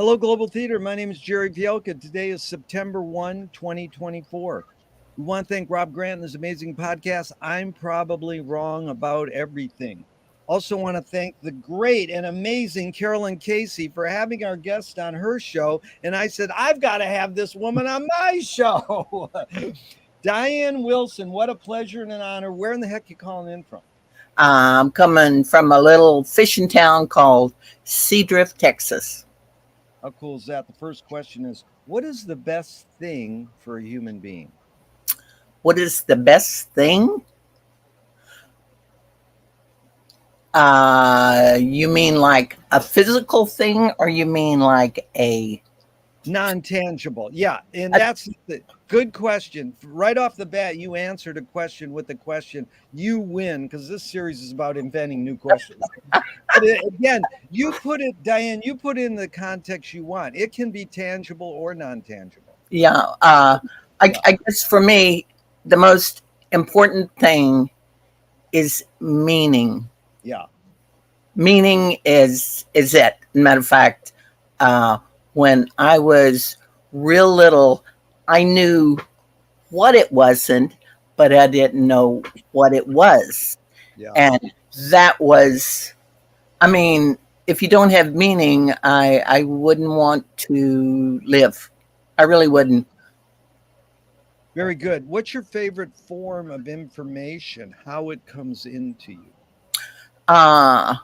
Hello, Global Theater. My name is Jerry Fielka. Today is September 1, 2024. We want to thank Rob Grant and his amazing podcast, I'm Probably Wrong About Everything. Also want to thank the great and amazing Carolyn Casey for having our guest on her show. And I said, I've got to have this woman on my show. Diane Wilson, what a pleasure and an honor. Where in the heck you calling in from? I'm coming from a little fishing town called Seadrift, Texas. How cool is that? The first question is, what is the best thing for a human being? What is the best thing? You mean like a physical thing, or you mean like a Non-tangible. Yeah. And that's the good question. Right off the bat, you answered a question with the question. You win, because this series is about inventing new questions. But again, you put it, Diane, you put it in the context you want. It can be tangible or non-tangible. yeah? I guess for me, the most important thing is meaning. Yeah. Meaning is it. Matter of fact, when I was real little, I knew what it wasn't, but I didn't know what it was. Yeah. And that was, I mean, if you don't have meaning, I wouldn't want to live. I really wouldn't. Very good. What's your favorite form of information? How it comes into you? Uh,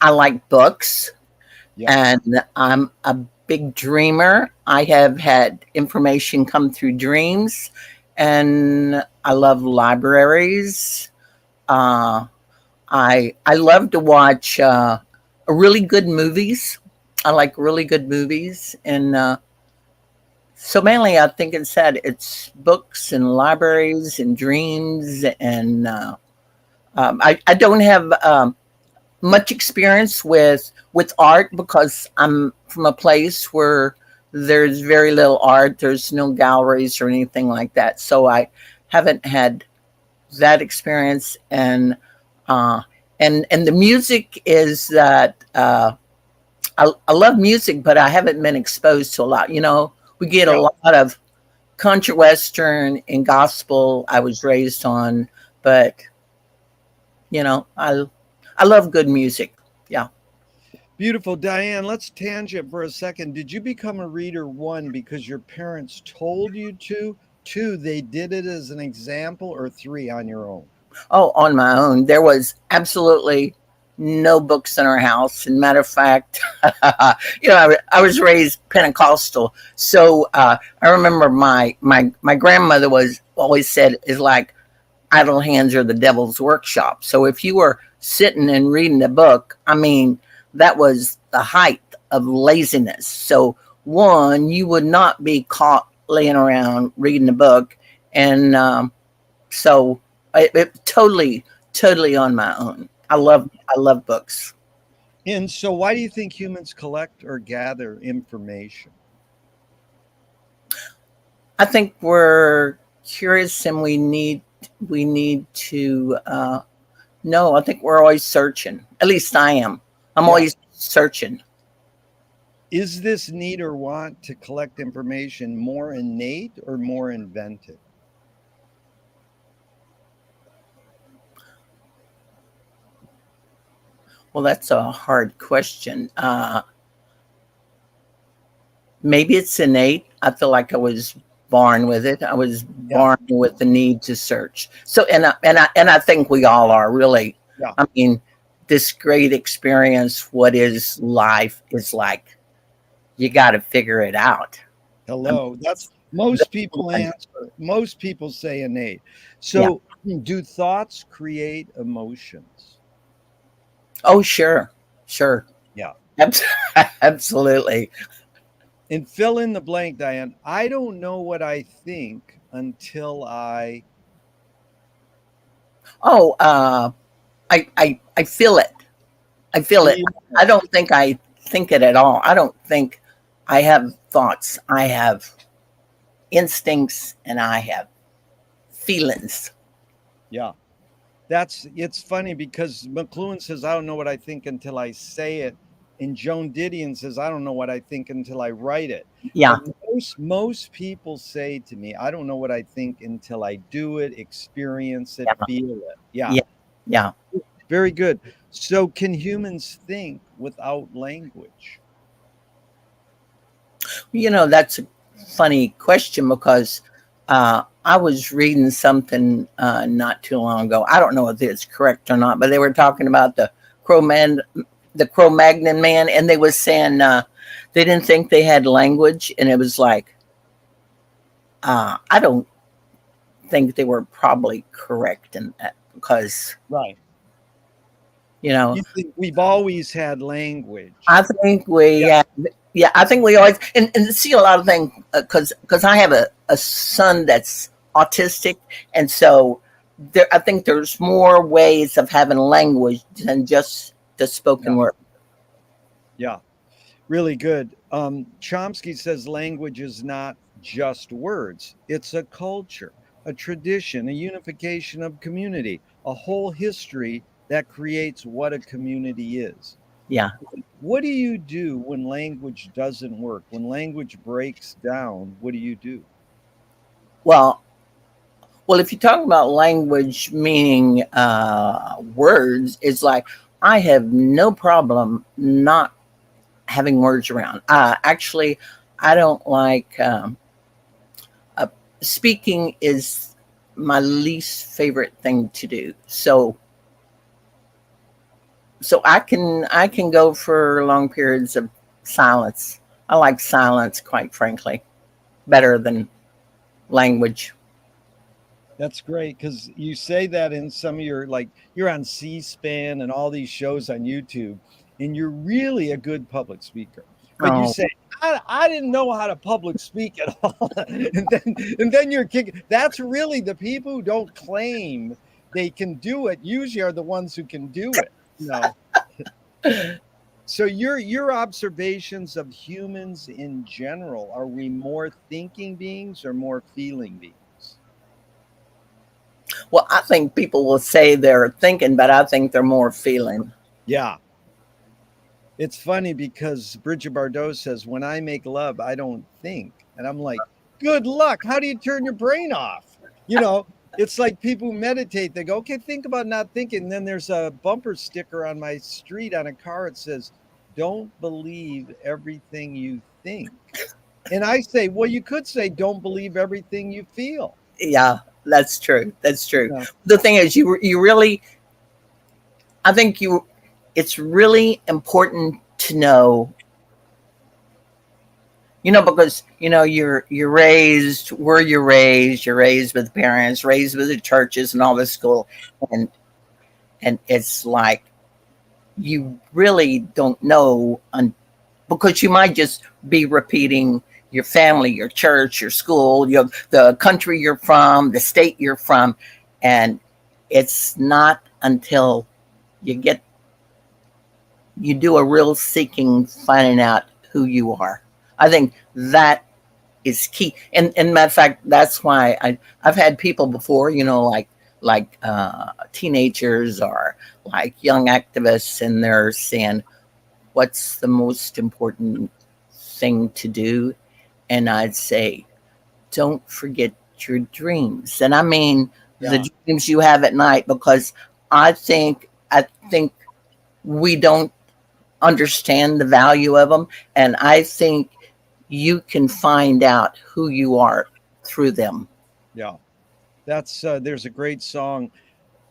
I like books, Yeah. and I'm a big dreamer. I have had information come through dreams, and I love libraries. Uh, I love to watch really good movies. I like really good movies, and so mainly I think it's books and libraries and dreams, and I don't have much experience with art because I'm from a place where there's very little art. There's no galleries or anything like that, so I haven't had that experience. Uh, and the music is that I love music, but I haven't been exposed to a lot. We get a Yeah. lot of country western and gospel. I was raised on, but I love good music. Yeah. Beautiful. Diane, let's tangent for a second. Did you become a reader, one, because your parents told you to? Two, they did it as an example, or three, on your own? Oh, on my own. There was absolutely no books in our house. And matter of fact, I was raised Pentecostal, so I remember my grandmother was always said is like idle hands are the devil's workshop. So if you were sitting and reading a book, I mean, that was the height of laziness. So one, you would not be caught laying around reading a book, and so it totally on my own. I love books. And so, why do you think humans collect or gather information? I think we're curious, and we need to know. I think we're always searching. At least I am. I'm Yeah. always searching. Is this need or want to collect information more innate or more invented? Well, that's a hard question. Maybe it's innate. I feel like I was born with it. I was Yeah. born with the need to search. So, and I think we all are really. Yeah. I mean, this great experience, what is life, is like. You got to figure it out. I mean, Hello. That's the most people one. answer. Most people say innate. Yeah. So, do thoughts create emotions? Oh, sure, sure. Yeah. Abs- Absolutely. And fill in the blank, Diane. I don't know what I think until I. Oh, I feel it. I feel it. I Yeah. don't think I think it at all. I don't think I have thoughts. I have instincts, and I have feelings. Yeah. It's funny because McLuhan says, I don't know what I think until I say it. And Joan Didion says, I don't know what I think until I write it. Yeah. But most people say to me, I don't know what I think until I do it, experience it, Yeah. feel it. Yeah. Yeah. Yeah. Very good. So can humans think without language? That's a funny question because I was reading something not too long ago. I don't know if it's correct or not, but they were talking about the Cro-Magnon man, and they was saying they didn't think they had language, and it was like I don't think they were probably correct in that because Right. you know You think we've always had language? I think we Yeah. have, yeah, I think we always and see a lot of things because I have a son that's autistic, and so I think there's more ways of having language than just the Yeah. spoken word. Yeah. Really good. Chomsky says language is not just words, it's a culture, a tradition, a unification of community, a whole history that creates what a community is. Yeah. What do you do when language doesn't work? When language breaks down, what do you do? Well, well, if you talk about language meaning words, it's like I have no problem not having words around. Actually, I don't like. Uh, Speaking is my least favorite thing to do. So I can go for long periods of silence. I like silence, quite frankly, better than language. That's great because you say that in some of your, like, you're on C-SPAN and all these shows on YouTube, and you're really a good public speaker. But you Oh, say, I didn't know how to public speak at all. and then you're kicking. That's really the people who don't claim they can do it, usually are the ones who can do it. You know. So your observations of humans in general, are we more thinking beings or more feeling beings? well, I think people will say they're thinking, but I think they're more feeling. Yeah. It's funny because Bridget Bardot says, when I make love, I don't think. And I'm like, good luck. How do you turn your brain off? You know, it's like people who meditate, they go, okay, think about not thinking. And then there's a bumper sticker on my street on a car. It says, don't believe everything you think. And I say, well, you could say, don't believe everything you feel. Yeah, that's true. That's true. Yeah. The thing is, you really, I think it's really important to know, because you're raised where you're raised with parents, raised with the churches and all this school, and it's like you really don't know because you might just be repeating your family, your church, your school, the country you're from, the state you're from, and it's not until you get you do a real seeking, finding out who you are. I think that is key. And matter of fact, that's why I've had people before, like teenagers or like young activists, and they're saying, "What's the most important thing to do?" And I'd say, "Don't forget your dreams." And I mean Yeah. the dreams you have at night, because I think we don't understand the value of them, and I think you can find out who you are through them. Yeah. That's, there's a great song.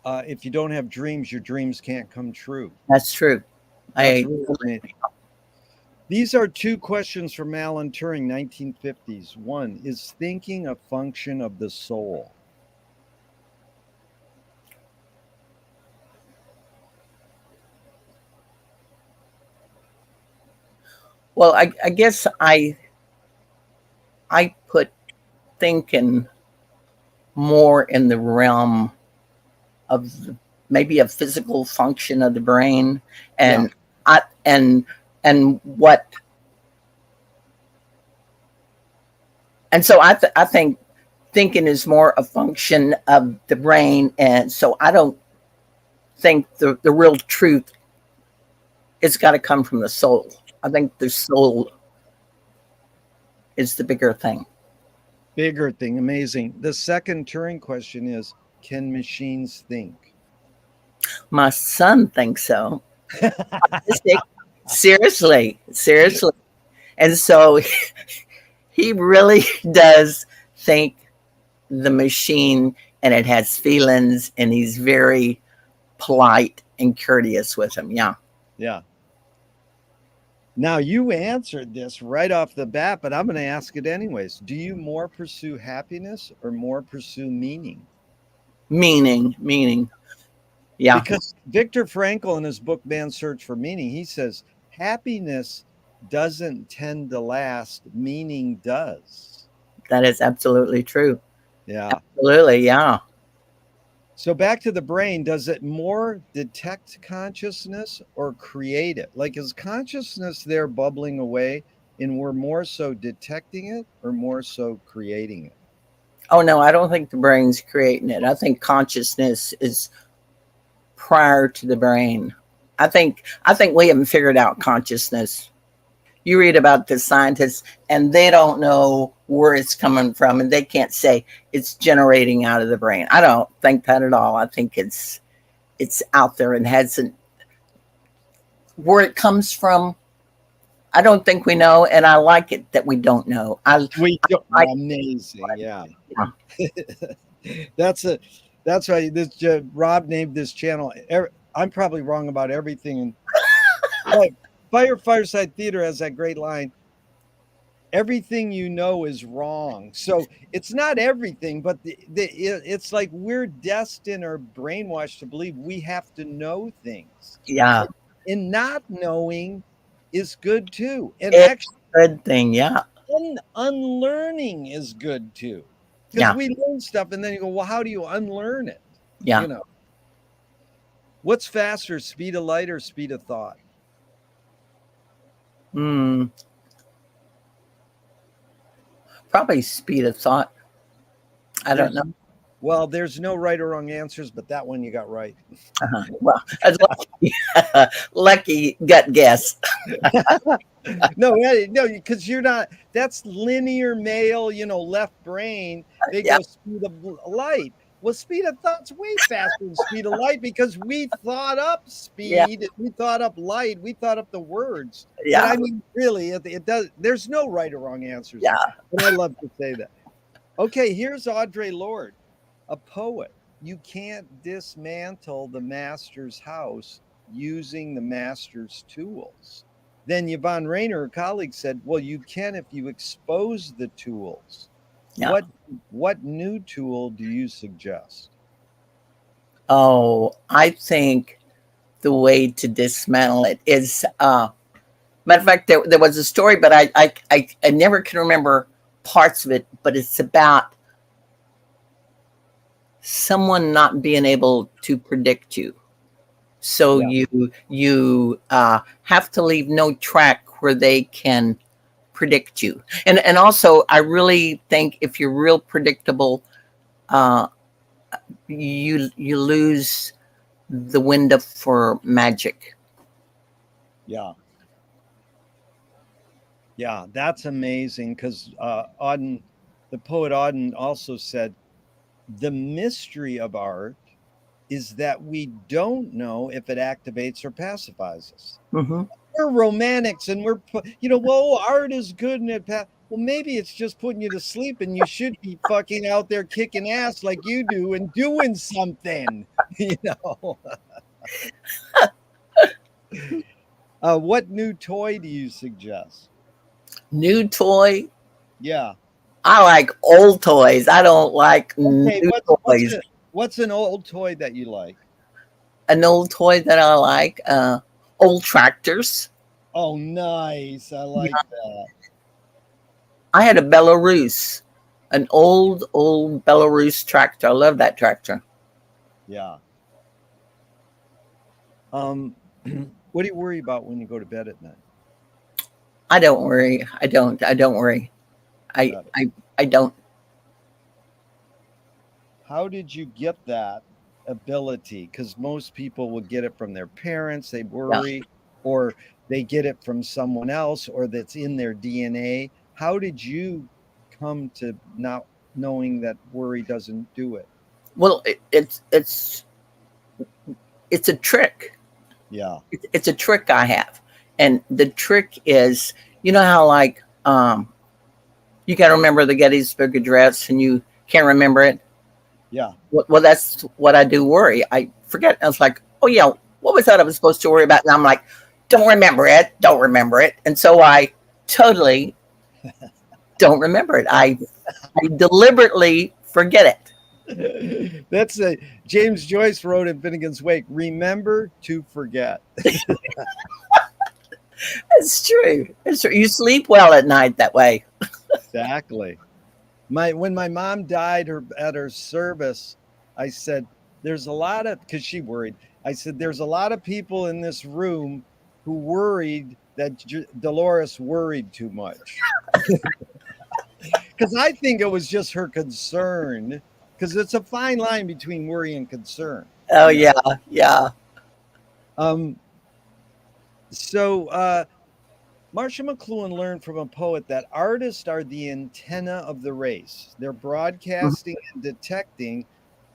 If you don't have dreams, your dreams can't come true. That's true. That's I really amazing. These are two questions from Alan Turing, 1950s. One, is thinking a function of the soul? well, I guess I put thinking more in the realm of maybe a physical function of the brain, Yeah. and I and what and so I think thinking is more a function of the brain, and so I don't think the real truth It's got to come from the soul. I think the soul is the bigger thing. Bigger thing, amazing. The second Turing question is, can machines think? My son thinks so. Seriously, seriously. And so he really does think the machine and it has feelings and he's very polite and courteous with him. Yeah. Yeah. Now you answered this right off the bat, but I'm going to ask it anyways. Do you more pursue happiness or more pursue meaning? Meaning. Yeah. Because Viktor Frankl in his book Man's Search for Meaning, he says happiness doesn't tend to last, meaning does. That is absolutely true. Yeah. Absolutely. Yeah. So back to the brain, does it more detect consciousness or create it? Like, is consciousness there bubbling away and we're more so detecting it or more so creating it? Oh, no, I don't think the brain's creating it. I think consciousness is prior to the brain. I think we haven't figured out consciousness. You read about the scientists and they don't know where it's coming from and they can't say it's generating out of the brain. I don't think that at all. I think it's out there and hasn't where it comes from. I don't think we know, and I like it that we don't know. We don't, like amazing, yeah. Yeah. That's why this Rob named this channel. I'm probably wrong about everything. But Fireside Theater has that great line. Everything you know is wrong. So it's not everything, but it's like we're destined or brainwashed to believe we have to know things. Yeah, And not knowing is good too. And it's actually, a good thing. Yeah, unlearning is good too. Because yeah, we learn stuff and then you go, well, how do you unlearn it? yeah. You know, what's faster, speed of light or speed of thought? Mm, probably speed of thought. I don't know. Well, there's no right or wrong answers, but that one you got right. Well, that's lucky, lucky gut guess. No, because you're not. That's linear male, left brain. They Yeah, go speed of light. Well, speed of thought's way faster than speed of light because we thought up yeah, speed, we thought up light, we thought up the words. But yeah, I mean, really, it does. There's no right or wrong answers yeah. there. But I love to say that. Okay, here's Audre Lorde, a poet. You can't dismantle the master's house using the master's tools. Then Yvonne Rainer, her colleague, said, well, you can if you expose the tools. Yeah. What new tool do you suggest? Oh, I think the way to dismantle it is matter of fact, there was a story, but I never can remember parts of it, but it's about someone not being able to predict you. So Yeah. you have to leave no track where they can predict you. And also, I really think if you're real predictable, uh, you lose the window for magic. Yeah. Yeah, that's amazing because Auden, the poet Auden also said, the mystery of art is that we don't know if it activates or pacifies us. Mm-hmm. We're romantics and whoa, art is good and well, maybe it's just putting you to sleep and you should be fucking out there kicking ass like you do and doing something, what new toy do you suggest? New toy. Yeah. I like old toys. I don't like Okay, new toys. what's an old toy that you like? An old toy that I like, old tractors. Oh, nice. I like that. I had a Belarus, an old Belarus tractor. I love that tractor. Yeah. What do you worry about when you go to bed at night? I don't worry. I don't worry. I don't. How did you get that ability? Because most people will get it from their parents. They Yeah. worry. or they get it from someone else, or that's in their DNA. How did you come to not knowing that worry doesn't do it? Well, it's a trick. Yeah. It's a trick I have, and the trick is, you know how like you got to remember the Gettysburg Address, and you can't remember it. Yeah. Well, that's what I do. Worry, I forget. I was like, oh yeah, what was that I was supposed to worry about? And I'm like, don't remember it, don't remember it, and so I totally don't remember it. I deliberately forget it. That's a James Joyce wrote in Finnegan's Wake. Remember to forget. It's true. It's true. You sleep well at night that way. Exactly. When my mom died at her service, I said, there's a lot of, because she worried, I said, there's a lot of people in this room who worried that Dolores worried too much. Because I think it was just her concern, because it's a fine line between worry and concern. Oh yeah, yeah. Um, Marcia McLuhan learned from a poet that artists are the antenna of the race. They're broadcasting and detecting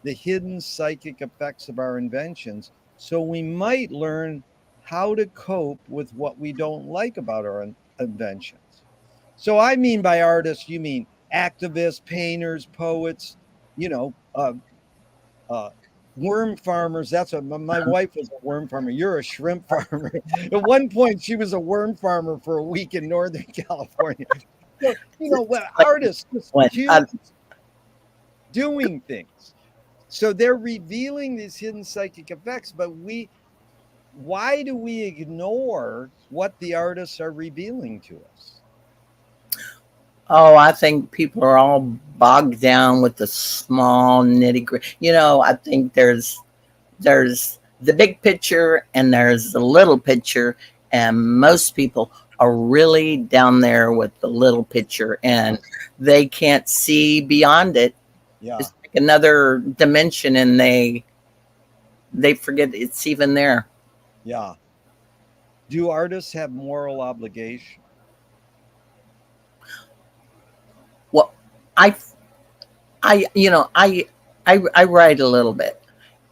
the hidden psychic effects of our inventions. So we might learn how to cope with what we don't like about our inventions. So I mean by artists, you mean activists, painters, poets, you know, worm farmers. That's what my wife was, a worm farmer. You're a shrimp farmer. At one point, she was a worm farmer for a week in Northern California. So, artists just doing things. So they're revealing these hidden psychic effects, but why do we ignore what the artists are revealing to us? Oh, I think people are all bogged down with the small nitty gritty. I think there's the big picture and there's the little picture, and most people are really down there with the little picture, and they can't see beyond it. Yeah. It's like another dimension, and they forget it's even there. Yeah. Do artists have moral obligation? Well, I I write a little bit,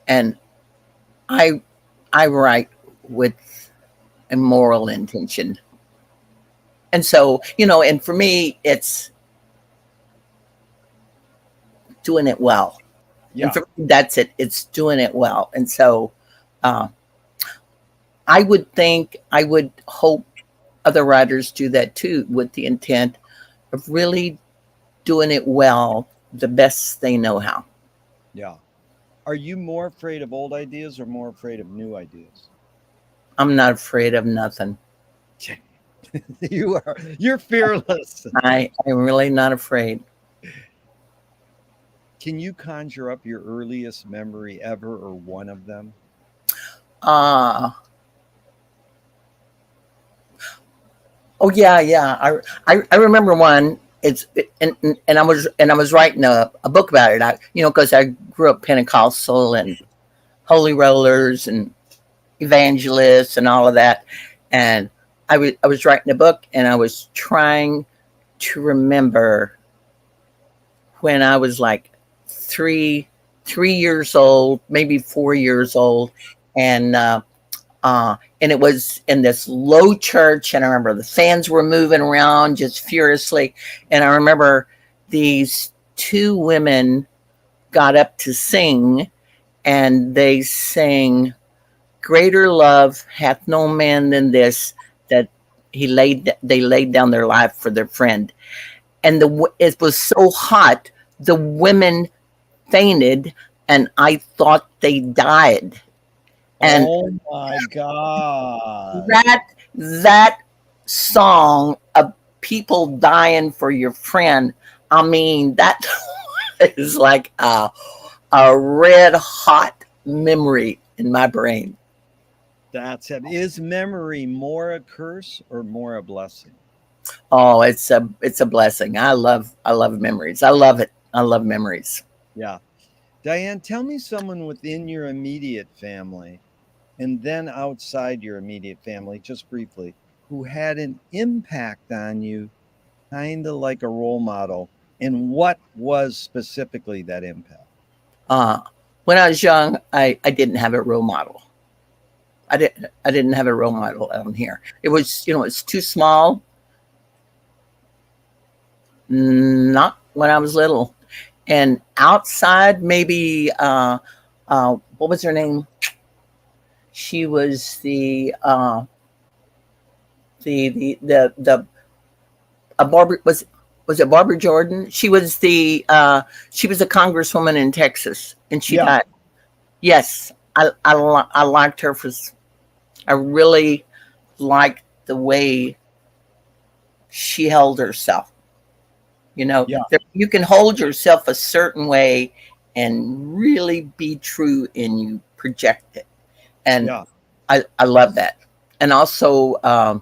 and I write with a moral intention. And so, and for me, it's doing it well. Yeah. And for me, that's it. It's doing it well. And so, I would hope other writers do that too, with the intent of really doing it well, the best they know how. Yeah. Are you more afraid of old ideas or more afraid of new ideas? I'm not afraid of nothing. You're fearless. I'm really not afraid. Can you conjure up your earliest memory ever, or one of them? Oh yeah. I remember one. And I was writing a book about it. Because I grew up Pentecostal and holy rollers and evangelists and all of that. And I was writing a book, and I was trying to remember when I was like 3 years old, maybe 4 years old, and it was in this low church, and I remember the fans were moving around just furiously, and I remember these two women got up to sing, and they sang, "Greater love hath no man than this, that they laid down their life for their friend." And it was so hot, the women fainted, and I thought they died. And oh my God, that song of people dying for your friend, I mean, that is like a red hot memory in my brain. that's heavy. Is memory more a curse or more a blessing? Oh, it's a blessing. I love memories. I love it. I love memories. Yeah. Diane, tell me someone within your immediate family and then outside your immediate family, just briefly, who had an impact on you, kind of like a role model? And what was specifically that impact? Uh, when I was young, I didn't have a role model. I didn't have a role model out here. It was, it's too small. Not when I was little. And outside, maybe what was her name? She was the Barbara, was it Barbara Jordan? She was a congresswoman in Texas, and she Yeah, died. Yes, I liked her for. I really liked the way she held herself. yeah, You can hold yourself a certain way and really be true, and you project it. And yeah. I love that. And also, I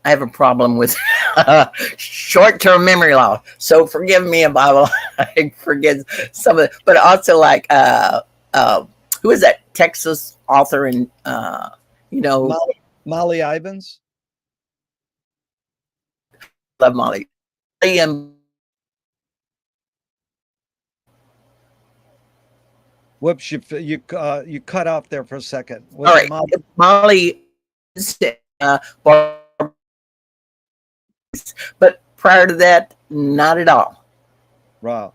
have a problem with short-term memory loss. So forgive me if I forget some of it. But also, like, uh, who is that Texas author? And you know, Molly Ivins. love Molly. And Whoops, you cut off there for a second. all Was it right, Molly? Molly. Bar- but prior to that, not at all. Wow.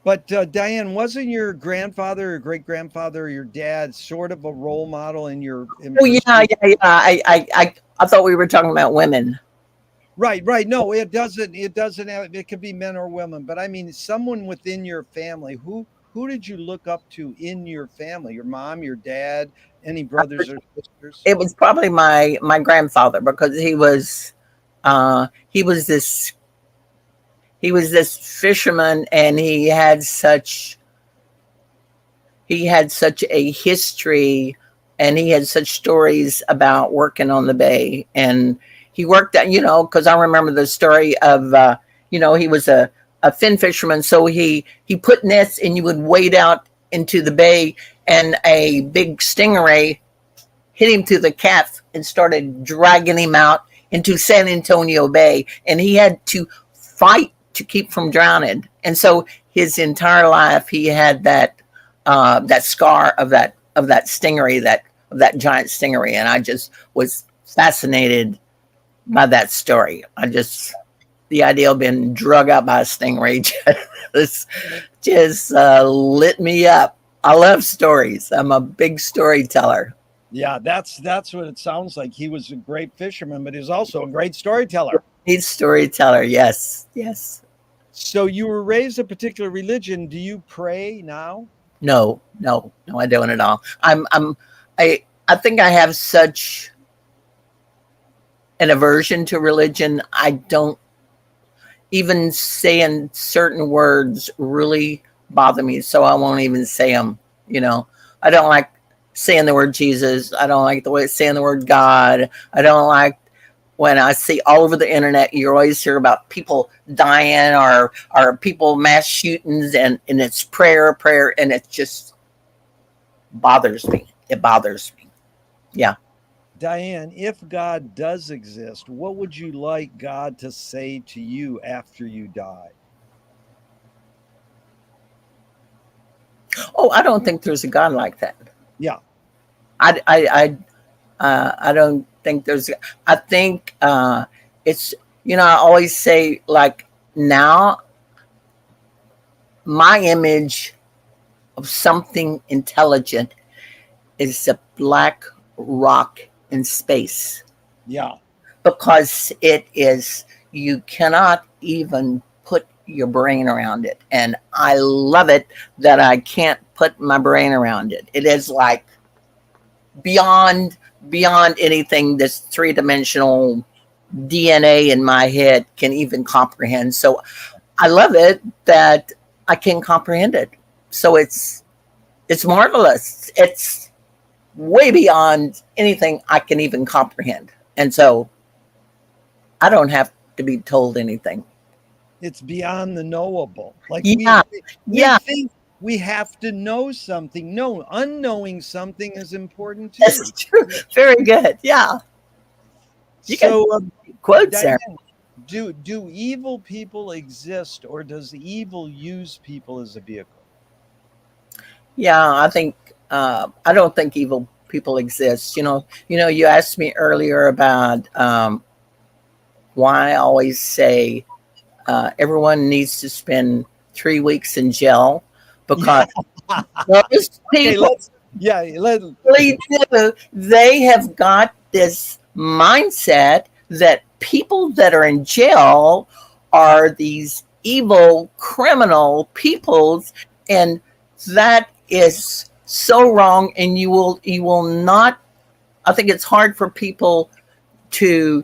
But Diane, wasn't your grandfather or great grandfather or your dad sort of a role model in Oh yeah, pursuit? yeah, yeah. I thought we were talking about women. Right, right. No, it doesn't. It doesn't have. It could be men or women, but I mean, someone within your family. Who did you look up to in your family? Your mom, your dad, any brothers or sisters? It was probably my grandfather, because he was this fisherman, and he had such a history, and he had such stories about working on the bay. And he worked at, because I remember the story of, he was a fin fisherman. So he put nets, and you would wade out into the bay, and a big stingray hit him through the calf and started dragging him out into San Antonio Bay. And he had to fight to keep from drowning. And so his entire life, he had that scar of that stingray, of that giant stingray. And I just was fascinated by that story. The idea of being drug out by a stingray just lit me up. I love stories. I'm a big storyteller. Yeah, that's what it sounds like. He was a great fisherman, but he's also a great storyteller. He's storyteller. Yes, yes. So you were raised a particular religion. Do you pray now? No, no, no. I don't at all. I think I have such an aversion to religion. I don't even saying certain words really bother me, so I won't even say them. I don't like saying the word Jesus. I don't like the way saying the word God. I don't like when I see all over the internet, you always hear about people dying, or people mass shootings, and it's prayer, and it just bothers me. It bothers me. Yeah. Diane, if God does exist, what would you like God to say to you after you die? Oh, I don't think there's a God like that. Yeah, I don't think there's. I think it's. I always say, like, now my image of something intelligent is a black rock in space, yeah, because it is. You cannot even put your brain around it, and I love it that I can't put my brain around it. It is like beyond anything this three-dimensional DNA in my head can even comprehend. So I love it that I can comprehend it. So it's marvelous. It's way beyond anything I can even comprehend. And so I don't have to be told anything. it's beyond the knowable. Like Yeah. we Yeah. think we have to know something. No, unknowing something is important That's too. true. Very good. Yeah. You got So, quotes Diane, there. do evil people exist, or does evil use people as a vehicle? Yeah, I think I don't think evil people exist. You asked me earlier about why I always say everyone needs to spend 3 weeks in jail Yeah. because most Okay, people let really do. They have got this mindset that people that are in jail are these evil criminal peoples, and that is so wrong. And you will not. I think it's hard for people to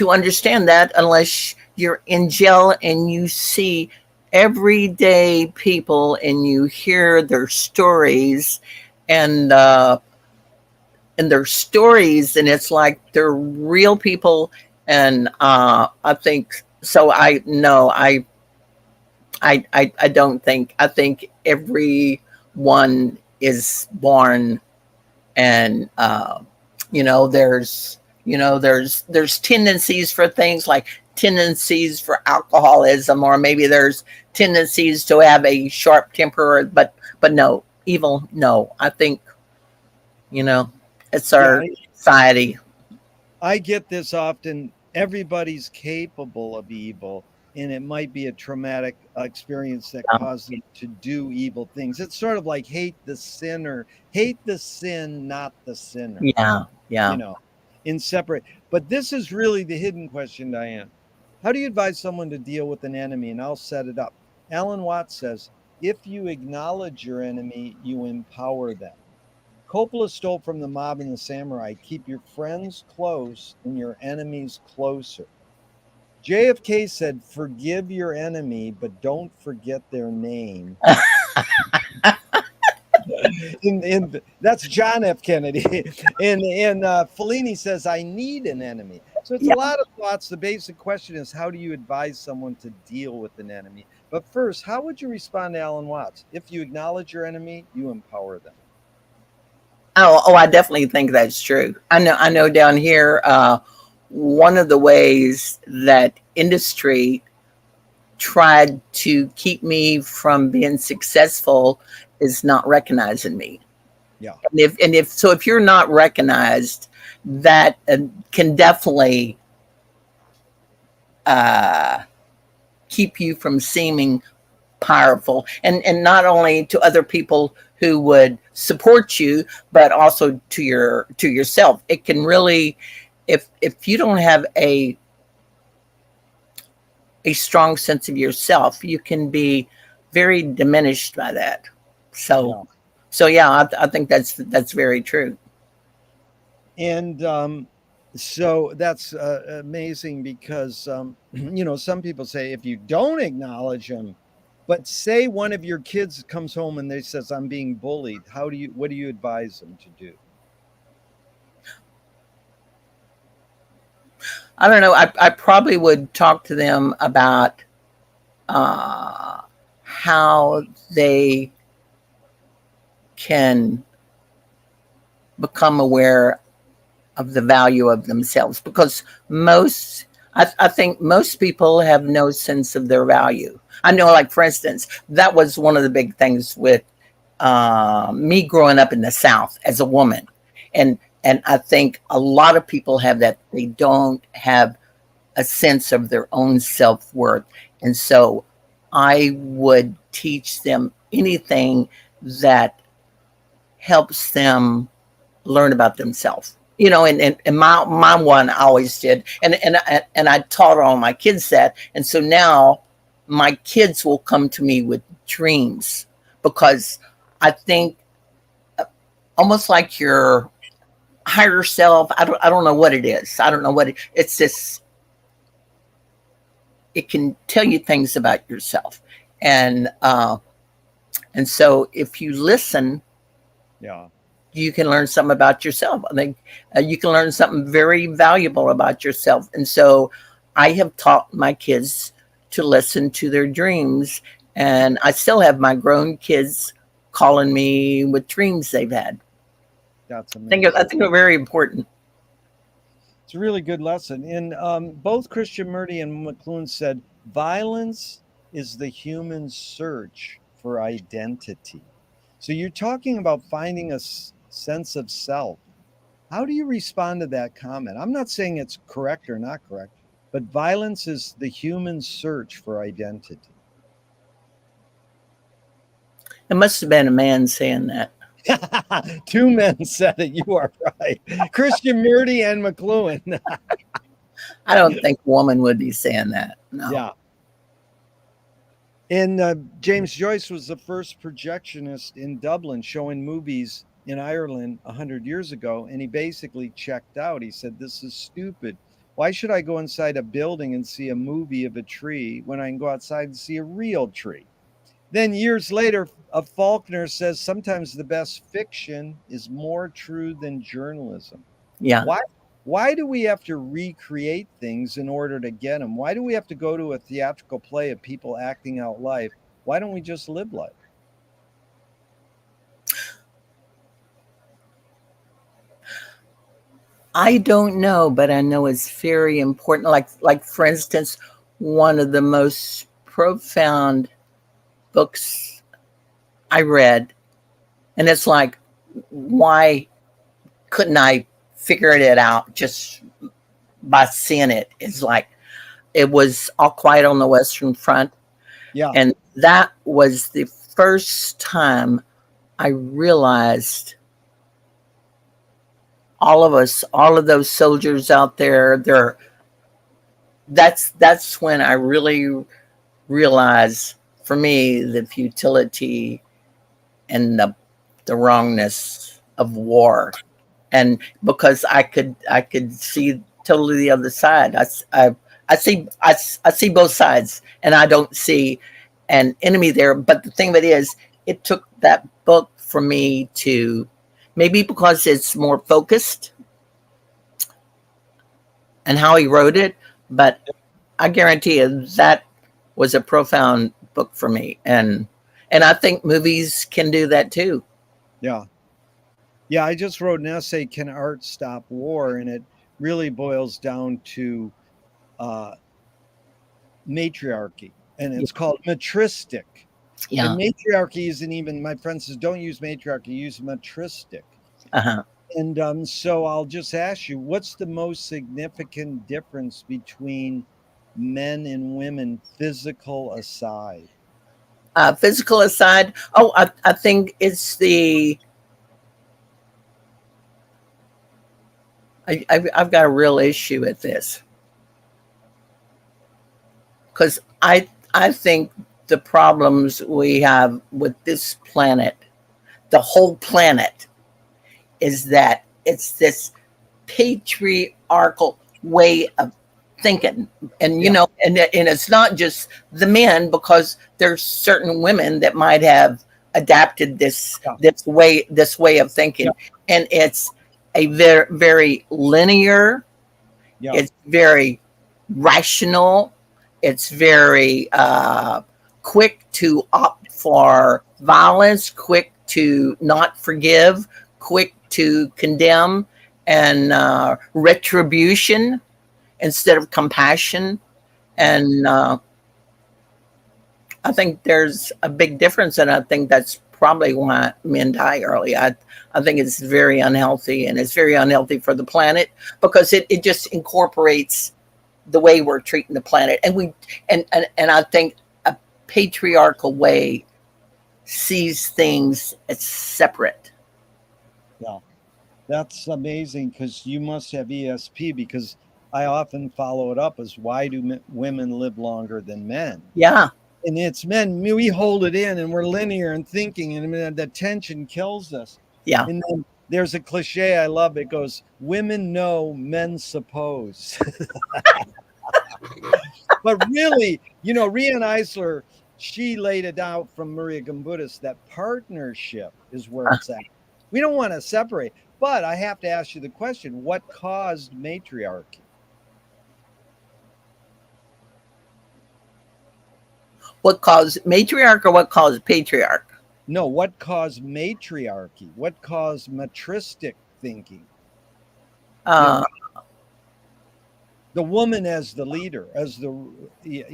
understand that unless you're in jail and you see everyday people and you hear their stories, and their stories, and it's like they're real people. And I think so. I don't think. I think everyone is born, and there's tendencies for things like tendencies for alcoholism, or maybe there's tendencies to have a sharp temper, but no evil. No, I think you know it's yeah, our society. I get this often. Everybody's capable of evil, and it might be a traumatic experience that caused them to do evil things. It's sort of like hate the sinner, hate the sin, not the sinner, Yeah, you yeah. know, in separate. But this is really the hidden question, Diane. How do you advise someone to deal with an enemy? And I'll set it up. Alan Watts says, if you acknowledge your enemy, you empower them. Coppola stole from the mob and the samurai. Keep your friends close and your enemies closer. JFK said, forgive your enemy, but don't forget their name. That's John F. Kennedy. And Fellini says, I need an enemy. So it's a Yeah. lot of thoughts. The basic question is, how do you advise someone to deal with an enemy? But first, how would you respond to Alan Watts? If you acknowledge your enemy, you empower them. Oh, I definitely think that's true. I know down here, one of the ways that industry tried to keep me from being successful is not recognizing me. Yeah. And if you're not recognized, that can definitely uh, keep you from seeming powerful, and not only to other people who would support you, but also to yourself. It can really, if you don't have a strong sense of yourself, you can be very diminished by that. So Yeah. so yeah, I think that's very true. And so that's amazing because, some people say if you don't acknowledge them, but say one of your kids comes home and they says, I'm being bullied. What do you advise them to do? I don't know. I probably would talk to them about uh, how they can become aware of the value of themselves, because I think most people have no sense of their value. I know, like, for instance, that was one of the big things with me growing up in the South as a woman. And I think a lot of people have that. They don't have a sense of their own self-worth. And so I would teach them anything that helps them learn about themselves. And my one I always did, and I taught all my kids that, and so now my kids will come to me with dreams, because I think almost like your higher self. I don't know what it is. I don't know what it's this. It can tell you things about yourself, and so if you listen, Yeah. you can learn something about yourself. I think you can learn something very valuable about yourself. And so I have taught my kids to listen to their dreams, And I still have my grown kids calling me with dreams they've had. That's I amazing. think they're very important. It's a really good lesson. And both Krishnamurti and McLuhan said violence is the human search for identity. So you're talking about finding a sense of self. How do you respond to that comment? I'm not saying it's correct or not correct, but violence is the human search for identity. It must have been a man saying that. Two men said it. You are right. Krishnamurti and McLuhan. I don't think a woman would be saying that. No. Yeah. And James Joyce was the first projectionist in Dublin showing movies in Ireland 100 years ago. And he basically checked out. He said, "This is stupid. Why should I go inside a building and see a movie of a tree when I can go outside and see a real tree?" Then years later, Faulkner says sometimes the best fiction is more true than journalism. Yeah. Why do we have to recreate things in order to get them? Why do we have to go to a theatrical play of people acting out life? Why don't we just live life? I don't know, but I know it's very important. Like for instance, one of the most profound books I read, and it's like, why couldn't I figure it out just by seeing it? It's like it was All Quiet on the Western Front, Yeah. and that was the first time I realized all of us, all of those soldiers out there, that's when I really realized for me the futility and the wrongness of war. And because I could see totally the other side. I see both sides, and I don't see an enemy there. But the thing of it is, it took that book for me to, maybe because it's more focused and how he wrote it, but I guarantee you that was a profound book for me, and I think movies can do that too. Yeah. Yeah. I just wrote an essay, "Can Art Stop War?" And it really boils down to uh, matriarchy. And it's called matristic. And Yeah. matriarchy isn't even, my friend says, don't use matriarchy, use matristic. Uh-huh. And so I'll just ask you, what's the most significant difference between men and women, physical aside? Physical aside, I think it's the I've got a real issue with this because I think the problems we have with this planet, the whole planet, is that it's this patriarchal way of thinking. And Yeah, and it's not just the men, because there's certain women that might have adapted yeah, this way of thinking. yeah, And it's a very very linear, yeah, it's very rational, it's very quick to opt for violence, quick to not forgive, quick to condemn, and retribution instead of compassion. And I think there's a big difference, and I think that's probably why men die early. I think it's very unhealthy, and it's very unhealthy for the planet, because it just incorporates the way we're treating the planet. And and I think a patriarchal way sees things as separate. yeah. That's amazing because you must have ESP, because I often follow it up as, why do women live longer than men? Yeah, And it's men, we hold it in and we're linear and thinking, and I mean, the tension kills us. yeah. And then there's a cliche I love. It goes, "Women know, men suppose." But really, Rian Eisler, she laid it out from Maria Gambudis that partnership is where it's at. We don't want to separate. But I have to ask you the question, what caused matriarchy? What caused matriarch or what caused patriarch? No, what caused matriarchy? What caused matristic thinking? You know, Uh, the woman as the leader, as the oh, you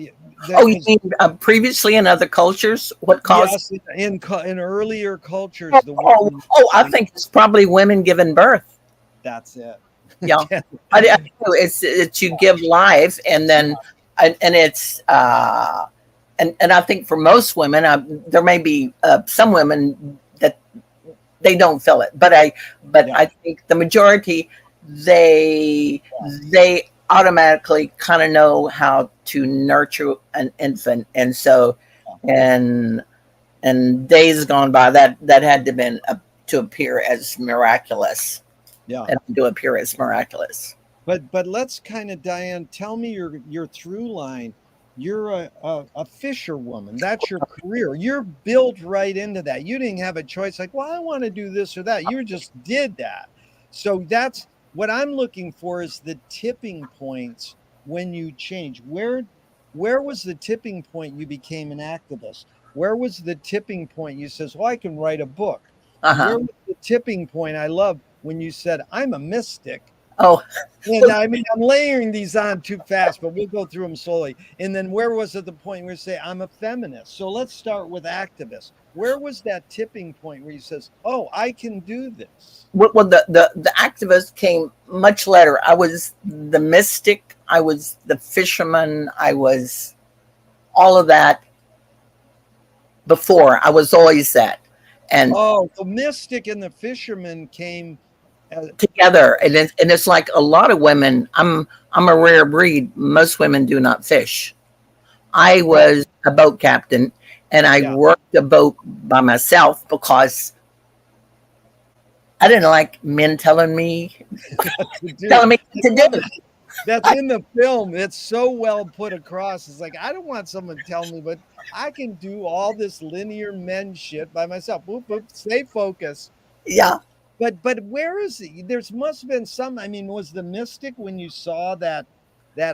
because mean previously in other cultures? What caused? yes, in earlier cultures, the woman. I think it's probably women giving birth. That's it. Yeah, I know it's you give life, and then and it's and I think for most women, there may be some women that they don't feel it, but Yeah, I think the majority they they automatically kind of know how to nurture an infant, and so and days gone by that had to been to appear as miraculous yeah. and to appear as miraculous. But let's kind of, Diane, tell me your through line. You're a fisherwoman. That's your career. You're built right into that. You didn't have a choice like, well, I want to do this or that. You just did that. So that's what I'm looking for is the tipping points when you change. Where was the tipping point you became an activist? Where was the tipping point you says, well, I can write a book? Uh-huh. Where was the tipping point I love when you said, I'm a mystic? Oh, And I mean, I'm layering these on too fast, but we'll go through them slowly. And then where was at the point where you say, I'm a feminist? So let's start with activists. Where was that tipping point where he says, oh, I can do this? well, the activist came much later. I was the mystic. I was the fisherman. I was all of that before. I was always that, and Oh, the mystic and the fisherman came. together, and it's like a lot of women. I'm a rare breed. Most women do not fish. I was a boat captain, and I Yeah. worked a boat by myself because I didn't like men telling me Dude, what to do. that's in the film. It's so well put across. It's like, I don't want someone to tell me, but I can do all this linear men shit by myself. Boop, boop, stay focused. Yeah, But where is he? There's must have been some. I mean, was the mystic when you saw that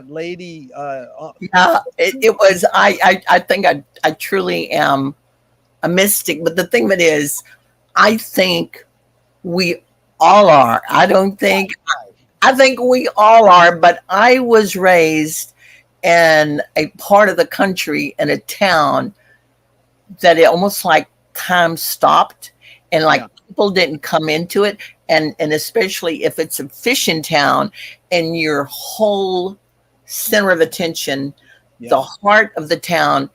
lady? yeah. It was. I think I truly am a mystic. But the thing of it is, I think we all are. I don't think. I think we all are. But I was raised in a part of the country in a town that it almost like time stopped and like Yeah, people didn't come into it, and especially if it's a fishing town and your whole center of attention, the yeah, heart of the town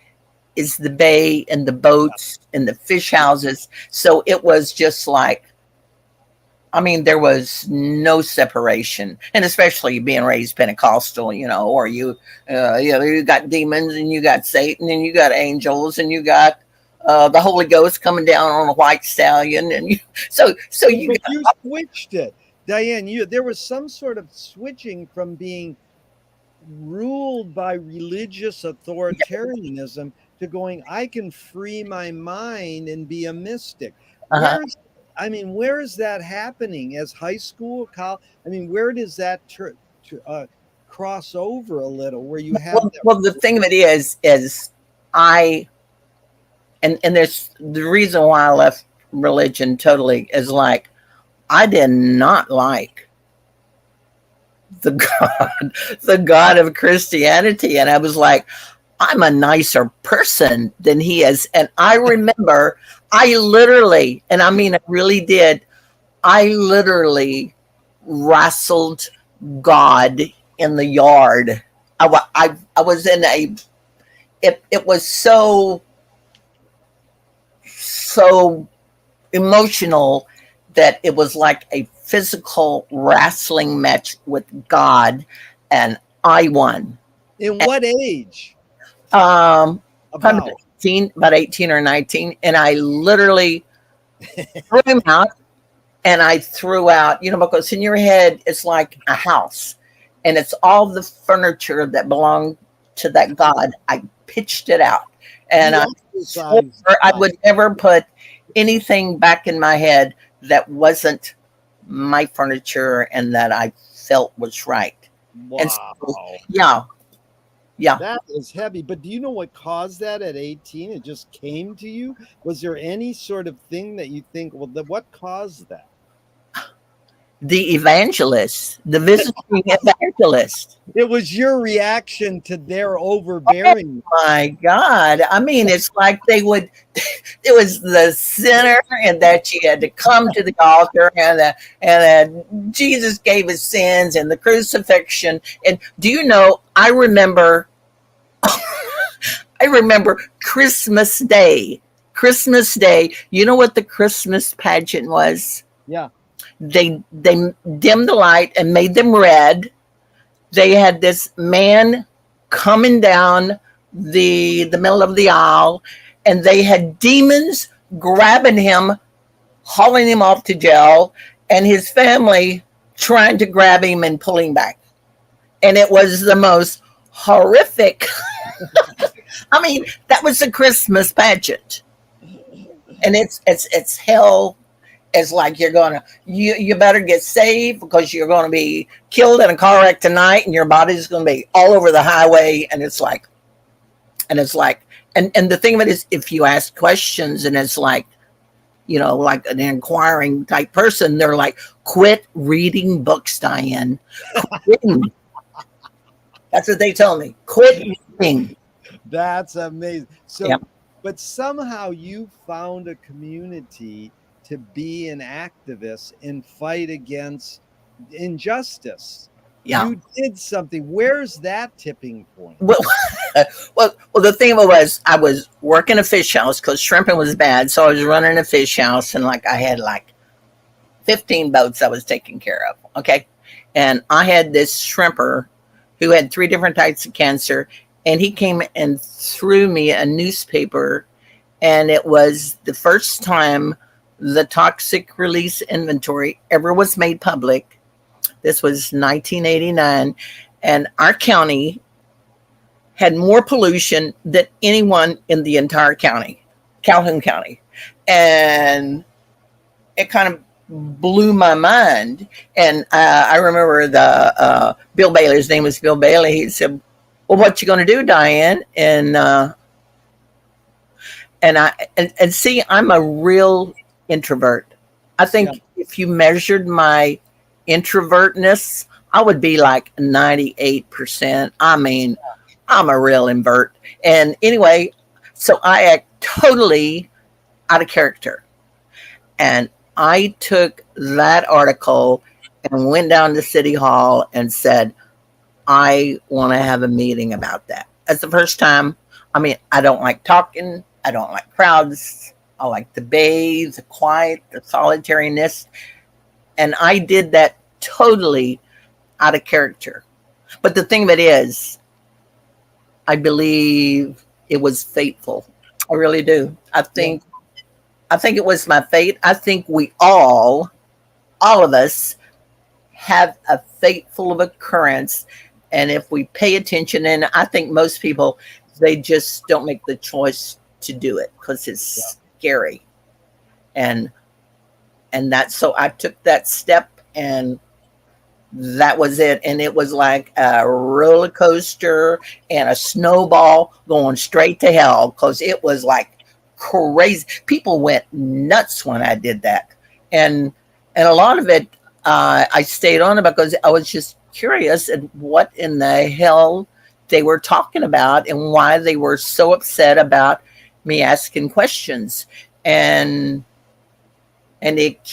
is the bay and the boats and the fish yeah. houses. So it was just like, I mean, there was no separation, and especially being raised Pentecostal, or you got demons and you got Satan and you got angels and you got the Holy Ghost coming down on a white stallion, and so you But got, you switched it, Diane. There was some sort of switching from being ruled by religious authoritarianism to going, I can free my mind and be a mystic. uh-huh. Where's I mean, where is that happening as high school, college? I mean, where does that cross over a little where you have that? Well, the thing of it is I and there's the reason why I left religion totally is like I did not like the God, the God of Christianity. And I was like, I'm a nicer person than he is. And I remember I literally, and I mean, I really did, I literally wrestled God in the yard. I was in it was so emotional that it was like a physical wrestling match with God, and I won. In what age? Probably About 18, about 18 or 19, and I literally threw him out, and I threw out, because in your head it's like a house, and it's all the furniture that belonged to that God. I pitched it out, and you I swore exercise I would never put anything back in my head that wasn't my furniture and that I felt was right. And so, wow. yeah, Yeah. That is heavy. But do you know what caused that at 18? It just came to you? Was there any sort of thing that you think, well, what caused that? The evangelist, the visiting evangelist. It was your reaction to their overbearing. My God. I mean, it's like they would, it was the sinner, and that you had to come to the altar, and that Jesus gave his sins and the crucifixion. And do you know, I remember Christmas Day. Christmas Day. You know what the Christmas pageant was? Yeah. They dimmed the light and made them red. They had this man coming down the middle of the aisle, and they had demons grabbing him, hauling him off to jail, and his family trying to grab him and pull him back. And it was the most horrific. I mean, that was the Christmas pageant, and it's hell. It's like you better get saved because you're going to be killed in a car wreck tonight, and your body's going to be all over the highway. And it's like, and the thing of it is, if you ask questions, and it's like, like an inquiring type person, they're like, quit reading books, Diane. Quit reading. That's what they tell me. Quit reading. That's amazing. So, yeah. But somehow you found a community to be an activist and fight against injustice. Yeah. You did something. Where's that tipping point? Well, the thing was, I was working a fish house because shrimping was bad. So I was running a fish house, and I had 15 boats I was taking care of. Okay. And I had this shrimper who had 3 different types of cancer, and he came and threw me a newspaper, and it was the first time the toxic release inventory ever was made public. This was 1989, and our county had more pollution than anyone in the entire county, Calhoun County. And it kind of blew my mind. And I remember the Bill Bailey, his name was Bill Bailey. He said, well, what you going to do, Diane? And see, I'm a real introvert. I think if you measured my introvertness, I would be like 98%. I mean, I'm a real invert. And anyway, so I act totally out of character. And I took that article and went down to City Hall and said, I want to have a meeting about that. That's the first time. I mean, I don't like talking. I don't like crowds. I like to bathe, the quiet, the solitariness. And I did that totally out of character. But the thing of it is, I believe it was fateful. I really do. I think it was my fate. I think we all of us have a fateful occurrence. And if we pay attention, and I think most people, they just don't make the choice to do it because it's scary. And that's, so I took that step, and that was it. And it was like a roller coaster and a snowball going straight to hell, because it was like crazy. People went nuts when I did that. And a lot of it, I stayed on it because I was just curious at what in the hell they were talking about and why they were so upset about me asking questions. And it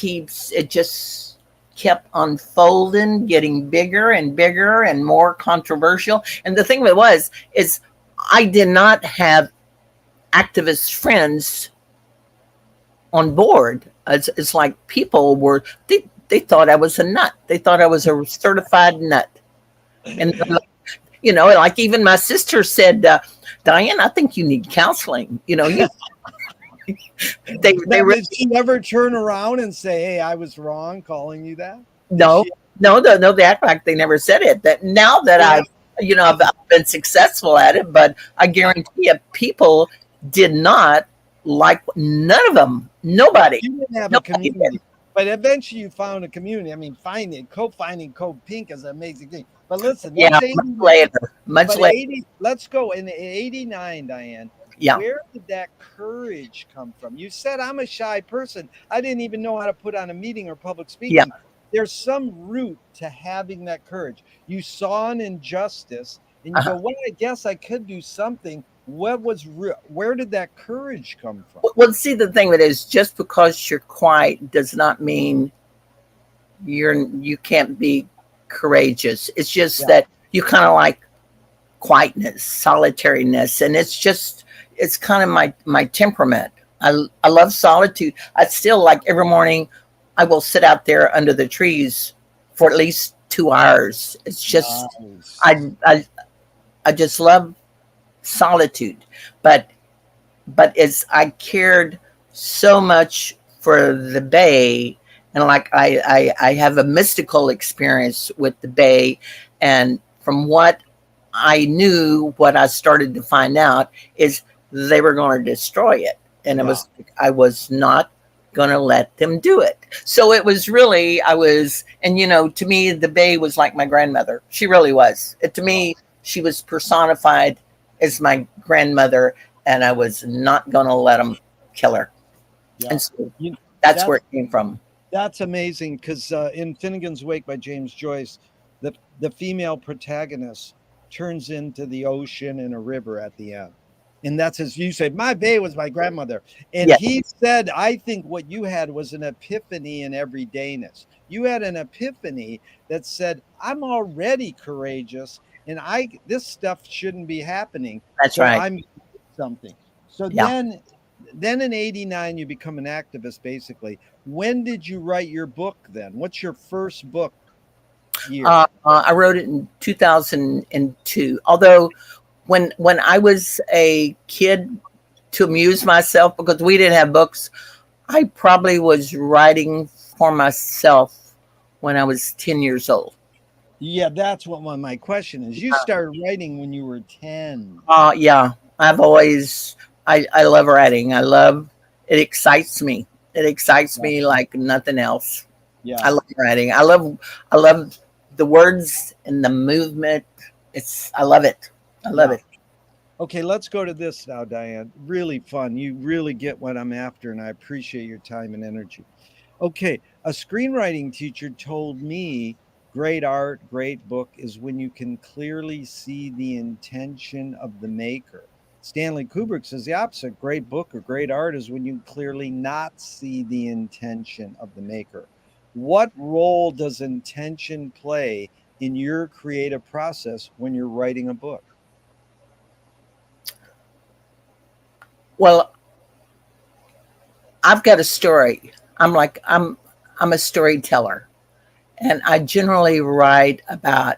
just kept unfolding, getting bigger and bigger and more controversial. And the thing of it is I did not have activist friends on board. It's like people were, they thought I was a nut. They thought I was a certified nut. And, like even my sister said, Diane, I think you need counseling. They Did she never turn around and say, hey, I was wrong calling you that? No, they act like they never said it. That now that I've been successful at it, but I guarantee you people did not like, none of them, nobody. You didn't have Nobody a community. But eventually you found a community. I mean, co-finding Code Pink is an amazing thing. But listen, Yeah, that's 80. much later. Much But later. 80, let's go. In 89, Diane, Yeah. where did that courage come from? You said, I'm a shy person. I didn't even know how to put on a meeting or public Yeah. speaking. There's some root to having that courage. You saw an injustice and you Uh-huh. go, well, I guess I could do something. Where did that courage come from? Well, see, the thing that is, just because you're quiet does not mean you can't be courageous. It's just Yeah. that you kind of like quietness, solitariness, and it's kind of my temperament. I love solitude. I still like every morning I will sit out there under the trees for at least 2 hours. It's just Nice. I just love solitude. But as I cared so much for the Bay, and like I have a mystical experience with the Bay, and from what I knew, what I started to find out is they were going to destroy it, and Yeah. I was not going to let them do it. So it was really and to me the Bay was like my grandmother. She really was. To me, she was personified as my grandmother, and I was not going to let them kill her. Yeah. And so You, that's where that's it came from. That's amazing because in Finnegan's Wake by James Joyce, the female protagonist turns into the ocean and a river at the end. And that's as you said, my Bay was my grandmother. And Yeah, he said, I think what you had was an epiphany in everydayness. You had an epiphany that said, I'm already courageous and this stuff shouldn't be happening. that's So right. I'm something. So Yeah. then in 89, you become an activist basically. When did you write your book then? What's your first book year? I wrote it in 2002. Although when I was a kid, to amuse myself, because we didn't have books, I probably was writing for myself when I was 10 years old. Yeah, that's what my question is. You started writing when you were 10. Yeah, I've always, I love writing. It excites me. It excites Yeah. me like nothing else. I Yeah. love writing. I love the words and the movement. I love it. I love Yeah. it. Okay, let's go to this now, Diane. Really fun. You really get what I'm after, and I appreciate your time and energy. Okay, a screenwriting teacher told me great art, great book is when you can clearly see the intention of the maker. Stanley Kubrick says the opposite. Great book or great art is when you clearly not see the intention of the maker. What role does intention play in your creative process when you're writing a book? Well, I've got a story. I'm a storyteller, and I generally write about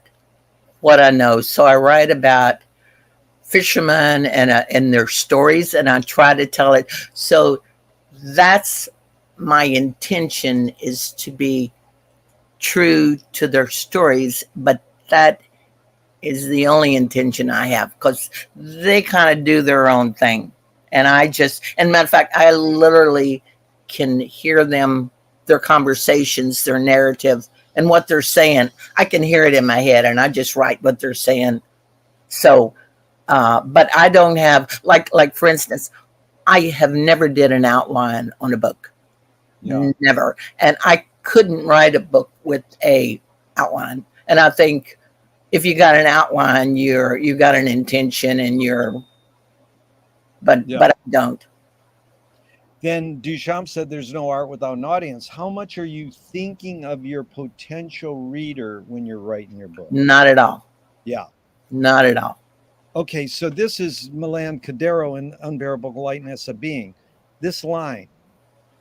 what I know. So I write about fishermen and their stories, and I try to tell it. So that's my intention, is to be true to their stories, but that is the only intention I have, because they kind of do their own thing. And matter of fact, I literally can hear their conversations, their narrative, and what they're saying. I can hear it in my head, and I just write what they're saying. So, but I don't have, like for instance, I have never did an outline on a book. Yeah. Never. And I couldn't write a book with a outline. And I think if you got an outline, you got an intention, and Yeah. but I don't. Then Duchamp said there's no art without an audience. How much are you thinking of your potential reader when you're writing your book? Not at all. Yeah. Not at all. Okay, so this is Milan Kundera in Unbearable Lightness of Being. This line.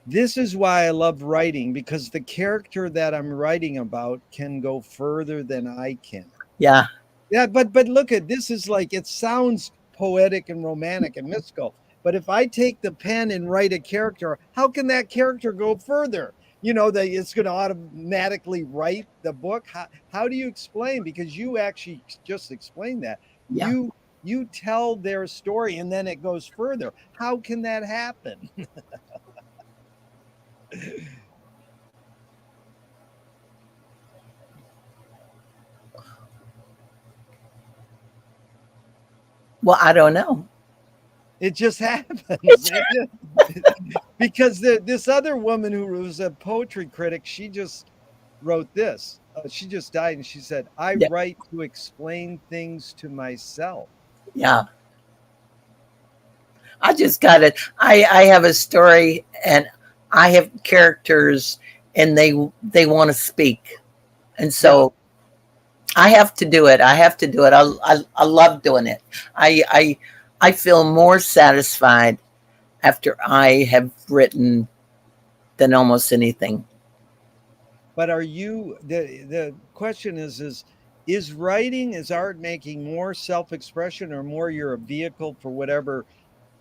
This is why I love writing, because the character that I'm writing about can go further than I can. Yeah. Yeah, but look at this is like it sounds poetic and romantic and mystical. But if I take the pen and write a character, how can that character go further? You know, that it's going to automatically write the book. How do you explain? Because you actually just explained that. Yeah. You tell their story and then it goes further. How can that happen? Well, I don't know. It just happens. Because this other woman who was a poetry critic, she just wrote this. She just died, and she said, "I Yeah, write to explain things to myself." yeah. I just got it. I have a story, and I have characters, and they want to speak, and Yeah, so I have to do it. I have to do it. I love doing it. I I I feel more satisfied after I have written than almost anything. but are you the question is writing, is art making more self-expression or more you're a vehicle for whatever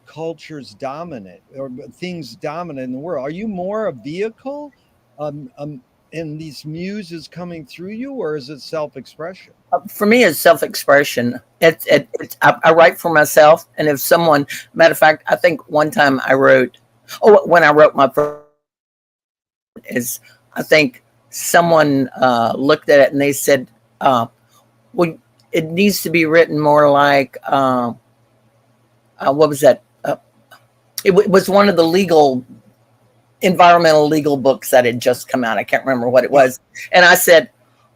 culture's dominant or things dominant in the world? Are you more a vehicle, um, um and these muses coming through you, or is it self-expression? For me, it's self-expression. I write for myself, and if someone, matter of fact, I think one time I wrote. Oh, when I wrote my first is, I think someone looked at it and they said, "Well, it needs to be written more like what was that? Was one of the environmental legal books that had just come out. I can't remember what it Yeah. was." And I said,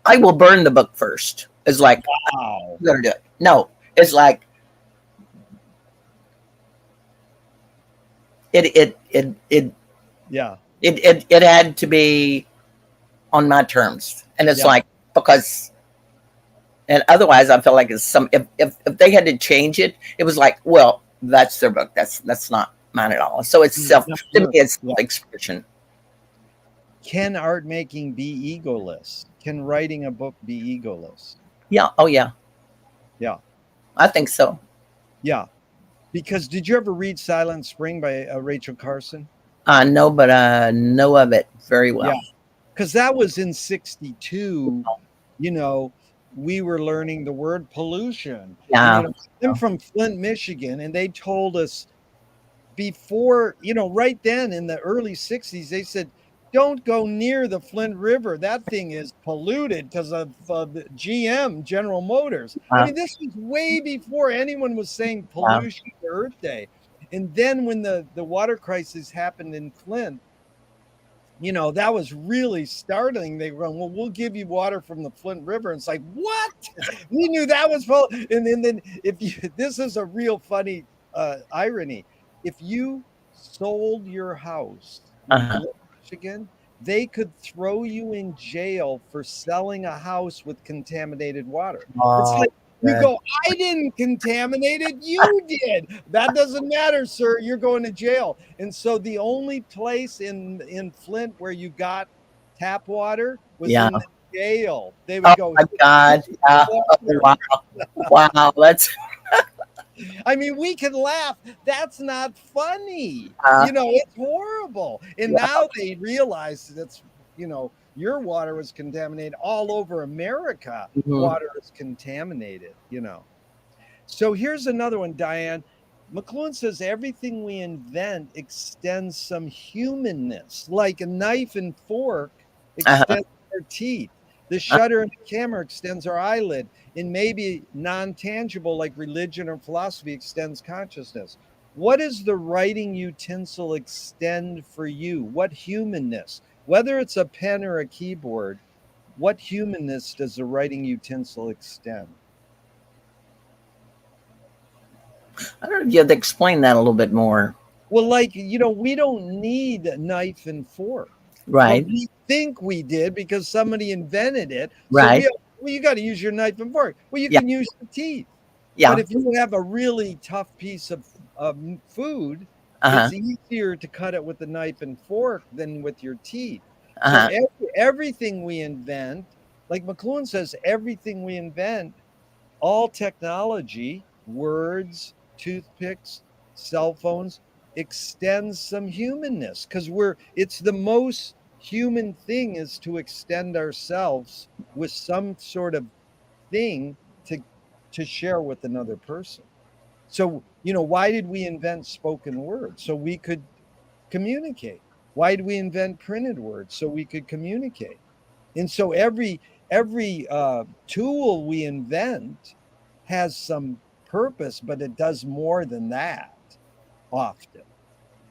"I will burn the book first." It's like, Wow. I'm gonna do it. No, it's like it it it it Yeah. it had to be on my terms, and it's Yeah. like, because, and otherwise I feel like it's some, if they had to change it, it was like, well, that's their book, that's not mine at all. So it's self, to me it's Yeah. self-expression. Can art making be egoless? Can writing a book be egoless? Yeah, oh yeah, Yeah. I think so. Yeah. Because did you ever read Silent Spring by Rachel Carson? I know, but I know of it very Yeah. well. Because that was in 62. You know, we were learning the word pollution. And, Yeah, I'm from Flint, Michigan, and they told us before, right then in the early 60s, they said, don't go near the Flint River. That thing is polluted because of the GM, General Motors. I yeah, mean, this was way before anyone was saying yeah, pollution to Earth Day. And then when the water crisis happened in Flint, that was really startling. They were going, well, we'll give you water from the Flint River. And it's like, what? We knew that was full. And then if you, this is a real funny irony. If you sold your house in uh-huh. Flint, Michigan, they could throw you in jail for selling a house with contaminated water. It's Oh, like, you good. go, I didn't contaminate it. You did. That doesn't matter, sir. You're going to jail. And so the only place in Flint where you got tap water was Yeah. in the jail. They Oh would go, my God. Yeah. Oh, water. wow. Wow. That's I mean, we can laugh. That's not funny. uh, It's horrible. And yeah. now they realize that's, your water was contaminated all over America. Mhm. Water is contaminated. So here's another one, Diane. McLuhan says everything we invent extends some humanness, like a knife and fork Uh-huh. extends our teeth. The shutter in the camera extends our eyelid, and maybe non tangible, like religion or philosophy, extends consciousness. What does the writing utensil extend for you? What humanness? Whether it's a pen or a keyboard, what humanness does the writing utensil extend? I don't know if you have to explain that a little bit more. Well, like, we don't need a knife and fork, but Right. we think we did because somebody invented it. So Right. well, you got to use your knife and fork. Well, you Yeah. can use your teeth. But Yeah. if you have a really tough piece of food, Uh-huh. it's easier to cut it with the knife and fork than with your teeth. So Uh-huh. everything we invent, like McLuhan says, everything we invent, all technology, words, toothpicks, cell phones, extends some humanness because it's the most human thing is to extend ourselves with some sort of thing to share with another person. So, why did we invent spoken words? So we could communicate. Why did we invent printed words? So we could communicate. And so every tool we invent has some purpose, but it does more than that often.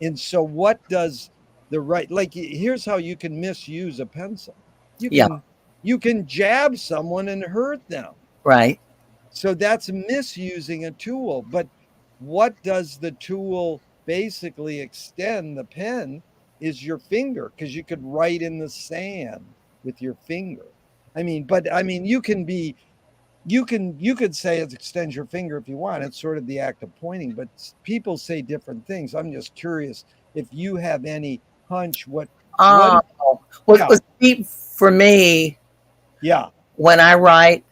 And so what does the right, like, here's how you can misuse a pencil. You Yeah. can you can jab someone and hurt them. Right. So that's misusing a tool. But what does the tool basically extend? The pen is your finger, because you could write in the sand with your finger. But you could say it extends your finger if you want. It's sort of the act of pointing, but people say different things. I'm just curious if you have any hunch what Oh, what yeah, was deep for me yeah, when I write,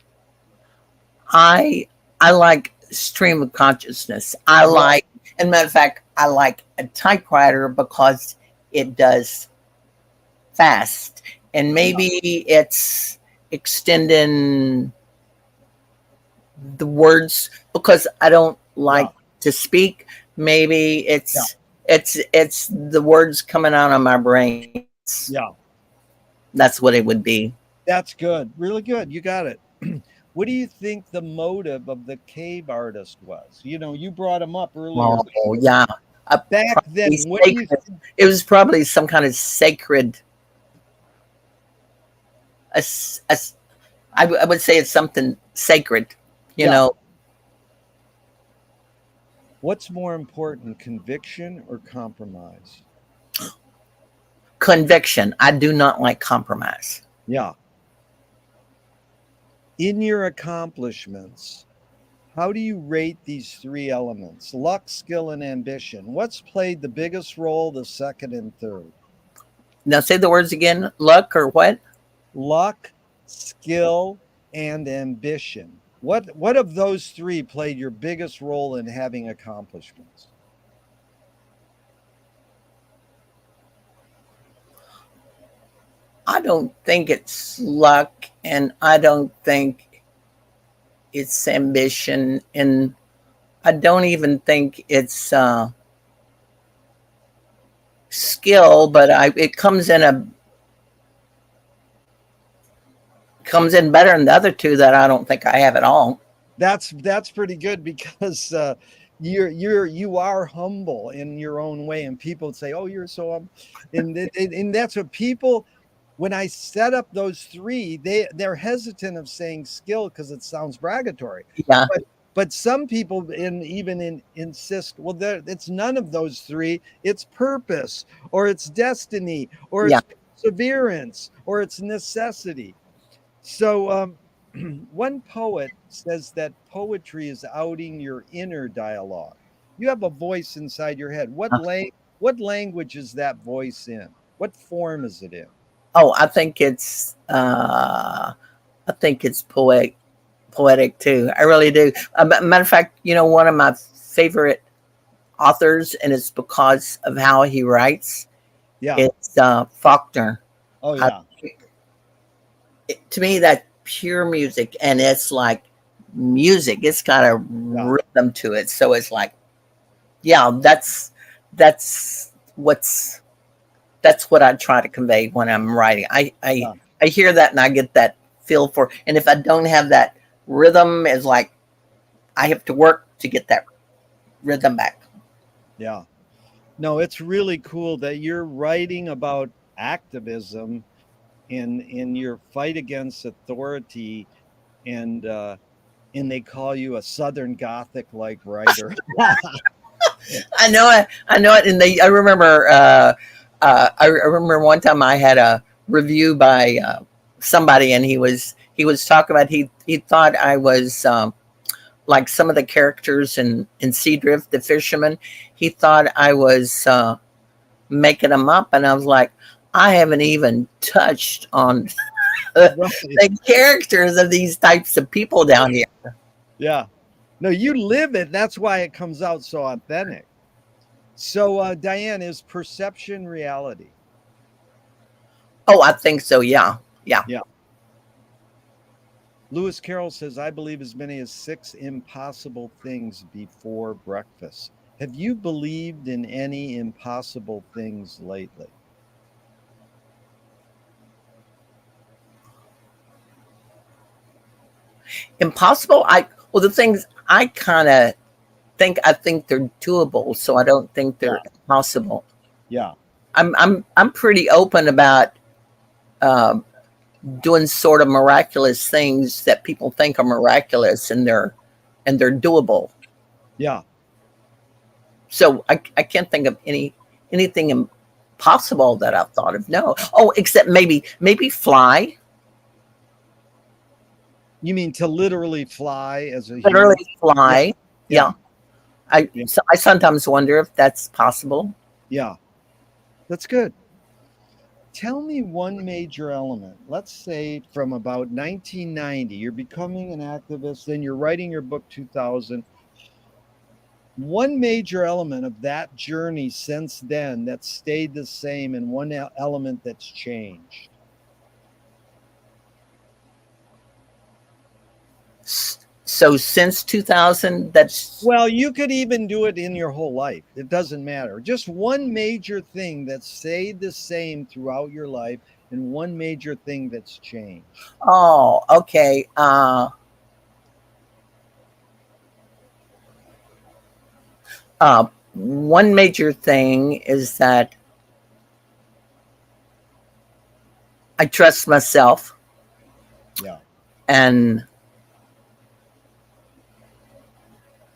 I I like stream of consciousness. I right, like, and matter of fact, I like a typewriter because it does fast, and yeah, maybe it's extending the words because I don't yeah, like to speak. Maybe yeah, it's the words coming out of my brain. yeah. That's what it would be. That's good. Really good. You got it. What do you think the motive of the cave artist was? You brought him up earlier. Oh yeah, Back probably then, what do you sacred. It was probably some kind of sacred. A, I would say it's something sacred. You Yeah. know, What's more important, conviction or compromise? conviction. I do not like compromise. Yeah. In your accomplishments, how do you rate these three elements? Luck, skill, and ambition. What's played the biggest role, the second and third? Now say the words again. Luck or what? Luck, skill, and ambition. What of those three played your biggest role in having accomplishments? I don't think it's luck, and I don't think it's ambition, and I don't even think it's skill. But it comes in better than the other two that I don't think I have at all. That's pretty good, because you are humble in your own way, and people say, "Oh, you're so," and that's what people. When I set up those three, they're hesitant of saying skill because it sounds bragatory, Yeah, but some people insist. Well, it's none of those three. It's purpose, or it's destiny, or yeah. it's perseverance, or it's necessity. So, one poet says that poetry is outing your inner dialogue. You have a voice inside your head. What language is that voice in? What form is it in? Oh, I think it's poetic too. I really do. Matter of fact, one of my favorite authors, and it's because of how he writes. Yeah. It's Faulkner. Oh, I, yeah. to me, that's pure music, and it's like music. It's got a Yeah. rhythm to it, so it's like, yeah, that's what's that's what I try to convey when I'm writing. Yeah. I hear that and I get that feel for. And if I don't have that rhythm, it's like I have to work to get that rhythm back. Yeah. No, it's really cool that you're writing about activism in your fight against authority, and they call you a Southern Gothic like writer. I know it. I know it. And I remember. I remember one time I had a review by somebody, and he was talking about he thought I was like some of the characters in Seadrift, the fisherman. He thought I was making them up, and I was like, I haven't even touched on Right. the characters of these types of people down here. Yeah. No, you live it. That's why it comes out so authentic. So, Diane, is perception reality? Oh, I think so. Yeah, yeah. Yeah. Lewis Carroll says, I believe as many as 6 impossible things before breakfast. Have you believed in any impossible things lately? Impossible. The things I kind of I think they're doable, so I don't think they're impossible. Yeah. I'm pretty open about uh, doing sort of miraculous things that people think are miraculous, and they're doable. Yeah. So I can't think of anything impossible that I've thought of. No. Oh, except maybe fly. You mean to literally fly as a Literally human? fly. Yeah. Yeah. I sometimes wonder if that's possible. Yeah. That's good. Tell me one major element. Let's say from about 1990, you're becoming an activist, then you're writing your book 2000. One major element of that journey since then that stayed the same, and one element that's changed. So since 2000, that's Well, you could even do it in your whole life. It doesn't matter. Just one major thing that stayed the same throughout your life, and one major thing that's changed. oh, okay. One major thing is that I trust myself, Yeah. and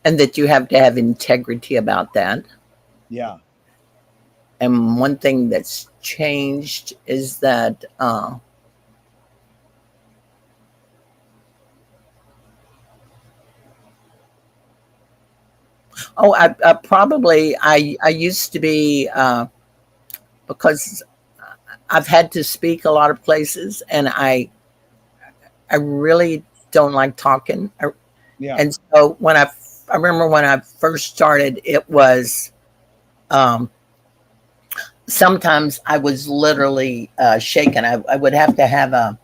that you have to have integrity about that. Yeah. And one thing that's changed is that I probably I used to be because I've had to speak a lot of places, and I really don't like talking. Yeah. And so I remember when I first started, it was sometimes I was literally shaken. I would have to have a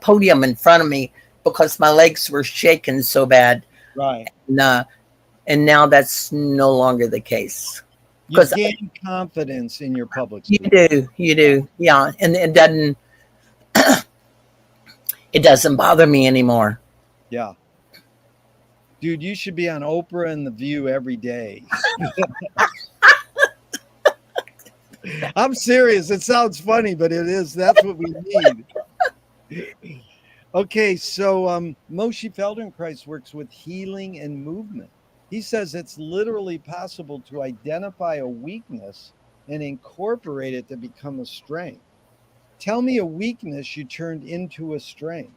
podium in front of me because my legs were shaking so bad. Right. And now that's no longer the case. You gain confidence in your public speaking. You do, yeah. And it doesn't bother me anymore. Yeah. Dude, you should be on Oprah and The View every day. I'm serious. It sounds funny, but it is. That's what we need. Okay, so Moshe Feldenkrais works with healing and movement. He says it's literally possible to identify a weakness and incorporate it to become a strength. Tell me a weakness you turned into a strength.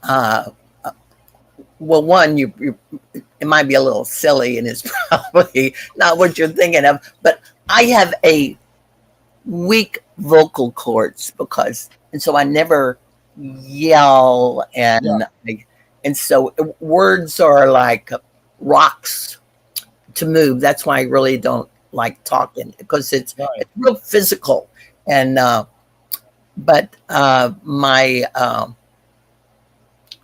Well, one, it might be a little silly, and it's probably not what you're thinking of, but I have a weak vocal cords and so I never yell, and so words are like rocks to move. That's why I really don't like talking, because it's real physical. And but my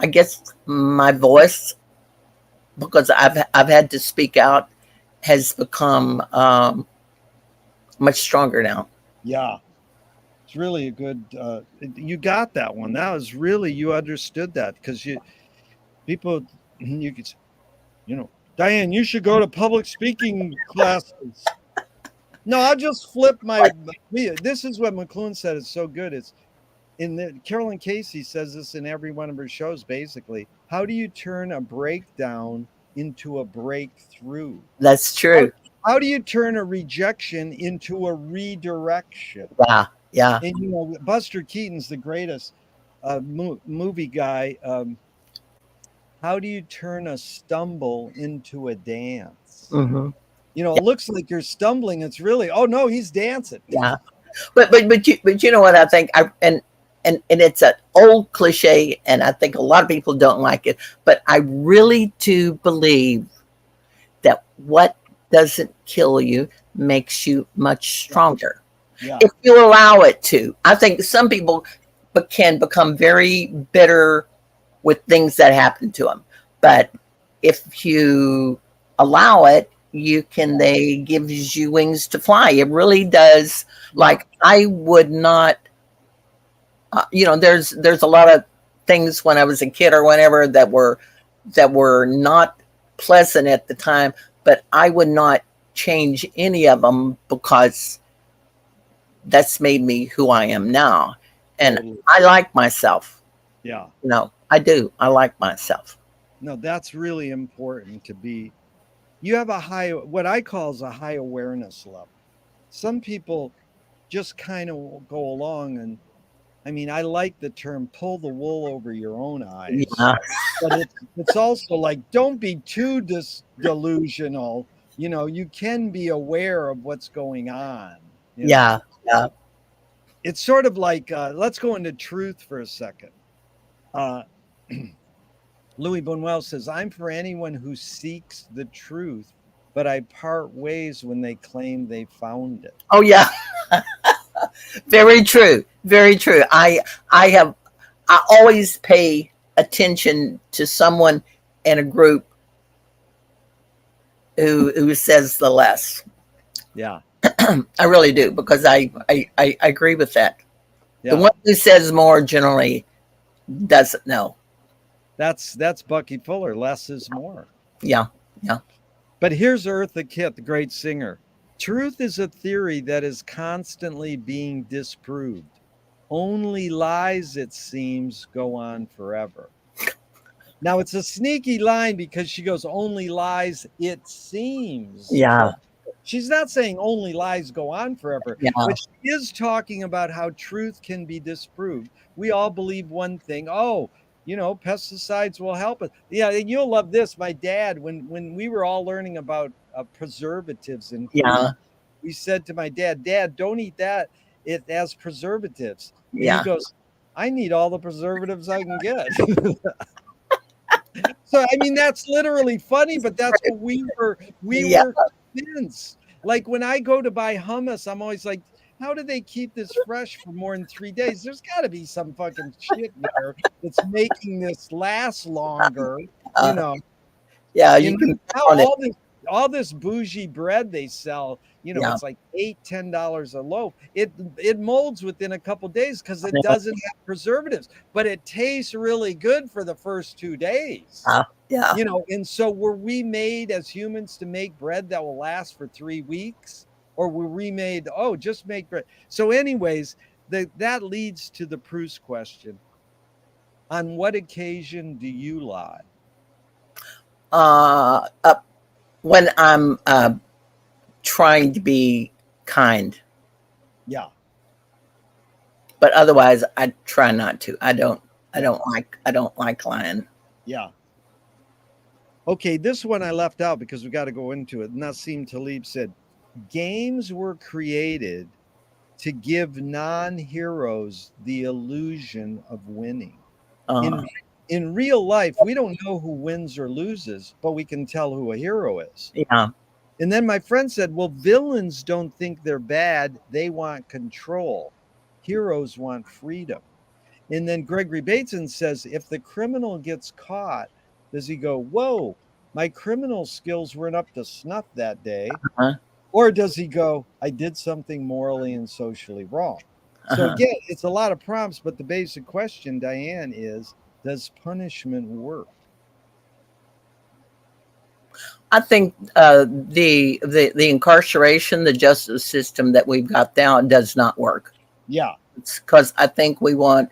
I guess my voice, because I've had to speak out, has become much stronger now. Yeah, it's really a good. You got that one. That was really, you understood that, because you could, Diane, you should go to public speaking classes. No, I'll just flip my. This is what McLuhan said is so good. It's Carolyn Casey says this in every one of her shows, basically. How do you turn a breakdown into a breakthrough? That's true. How do you turn a rejection into a redirection? Yeah. And Buster Keaton's the greatest movie guy. How do you turn a stumble into a dance? Mm-hmm. It looks like you're stumbling. It's really, oh no, he's dancing. Yeah, but you know what I think? And it's an old cliche, and I think a lot of people don't like it. But I really do believe that what doesn't kill you makes you much stronger. Yeah. If you allow it to. I think some people can become very bitter with things that happen to them. But if you allow it, they gives you wings to fly. It really does. Like, I would not, there's a lot of things when I was a kid or whenever that were not pleasant at the time, but I would not change any of them because that's made me who I am now. And Totally. I like myself. Yeah. No, I do. I like myself. No, that's really important to be. You have a high, what I call is a high awareness level. Some people just kind of go along, and I mean, I like the term pull the wool over your own eyes, Yeah. but it's also like don't be too delusional. You can be aware of what's going on. Yeah. Yeah. It's sort of like let's go into truth for a second. Uh, Louis Buñuel says, "I'm for anyone who seeks the truth, but I part ways when they claim they found it." Oh yeah. Very true. Very true. I always pay attention to someone in a group who says the less. Yeah. I really do, because I agree with that. The Yeah. one who says more generally doesn't know. That's Bucky Fuller. Less is more. Yeah. Yeah. But here's Eartha Kitt, the great singer. Truth is a theory that is constantly being disproved. Only lies, it seems, go on forever. Now, it's a sneaky line because she goes, only lies, it seems. Yeah. She's not saying only lies go on forever, Yeah. but she is talking about how truth can be disproved. We all believe one thing. Oh, pesticides will help us. Yeah, and you'll love this. My dad, when we were all learning about preservatives in food, Yeah. we said to my dad, "Dad, don't eat that. It has preservatives." And he Yeah. goes, "I need all the preservatives I can get." So I mean, that's literally funny, but that's what we were Yeah. convinced. Like when I go to buy hummus, I'm always like, how do they keep this fresh for more than 3 days? There's got to be some fucking shit there that's making this last longer. You know, Yeah. you You know can now on it. all this bougie bread they sell. Yeah. It's like $8-10 a loaf. It molds within a couple days because it Yeah. doesn't have preservatives, but it tastes really good for the first 2 days. Yeah. And so were we made as humans to make bread that will last for 3 weeks? Or were we made, just make bread? So anyways, that leads to the Proust question. On what occasion do you lie? Uh, when I'm trying to be kind, Yeah. but otherwise I try not to. I don't Yeah. like lying. Yeah. Okay, this one I left out because we got to go into it. Nassim Taleb said, games were created to give non-heroes the illusion of winning. Uh, In real life, we don't know who wins or loses, but we can tell who a hero is. yeah. And then my friend said, well, villains don't think they're bad. They want control. Heroes want freedom. And then Gregory Bateson says, if the criminal gets caught, does he go, whoa, my criminal skills weren't up to snuff that day? Uh-huh. Or does he go, I did something morally and socially wrong? So Uh-huh. again, it's a lot of prompts, but the basic question, Diane, is, does punishment work? I think the incarceration, the justice system that we've got now does not work. Yeah. It's because I think we want,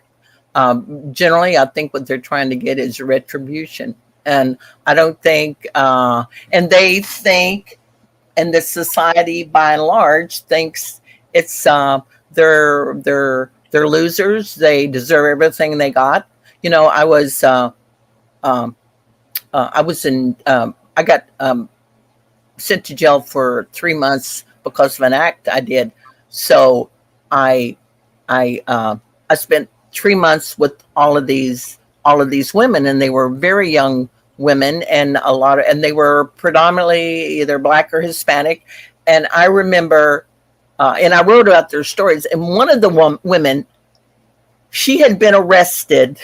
generally, I think what they're trying to get is retribution. And I don't think, and they think, and the society by and large thinks it's, they're losers. They deserve everything they got. I was, I got sent to jail for 3 months because of an act I did. So I spent 3 months with all of these women, and they were very young women, and and they were predominantly either Black or Hispanic. And I remember, and I wrote about their stories. And one of the women, she had been arrested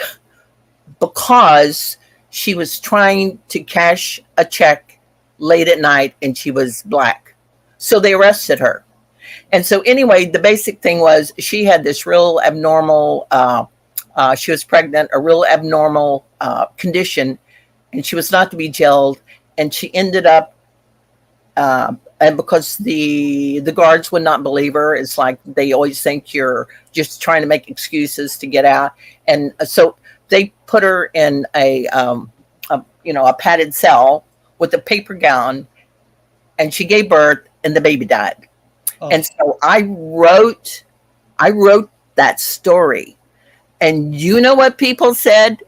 because she was trying to cash a check late at night, and she was Black. So they arrested her. And so anyway, the basic thing was she had this real abnormal She was pregnant, a real abnormal condition, and she was not to be jailed. And she ended up, and because the guards would not believe her, it's like they always think you're just trying to make excuses to get out, and so they put her in a padded cell with a paper gown, and she gave birth, and the baby died. Oh. And so I wrote that story, and you know what people said?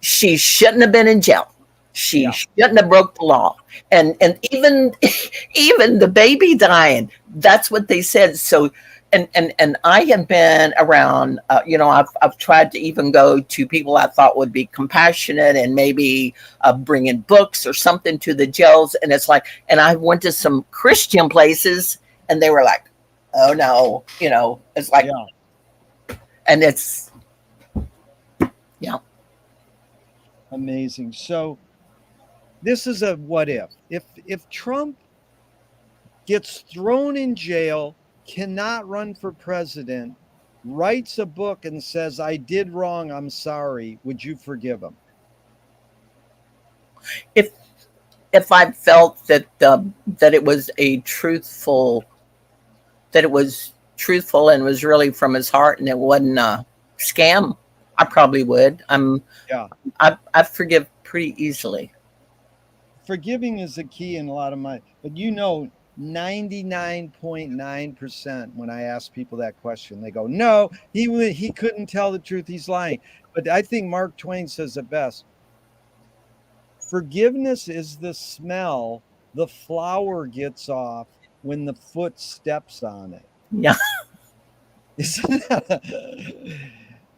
She shouldn't have been in jail. She shouldn't have broke the law. And even even the baby dying, that's what they said. So and I have been around, I've tried to even go to people I thought would be compassionate and maybe bring in books or something to the jails. And it's like, and I went to some Christian places and they were like, oh no, it's like, and it's, amazing. So this is a what if. If Trump gets thrown in jail, cannot run for president, writes a book and says, I did wrong, I'm sorry, would you forgive him? If I felt that it was truthful and was really from his heart and it wasn't a scam, I probably would. I forgive pretty easily. Forgiving is the key in a lot of my, but 99.9% when I ask people that question, they go, no, he couldn't tell the truth, he's lying. But I think Mark Twain says it best. Forgiveness is the smell the flower gets off when the foot steps on it. Yeah.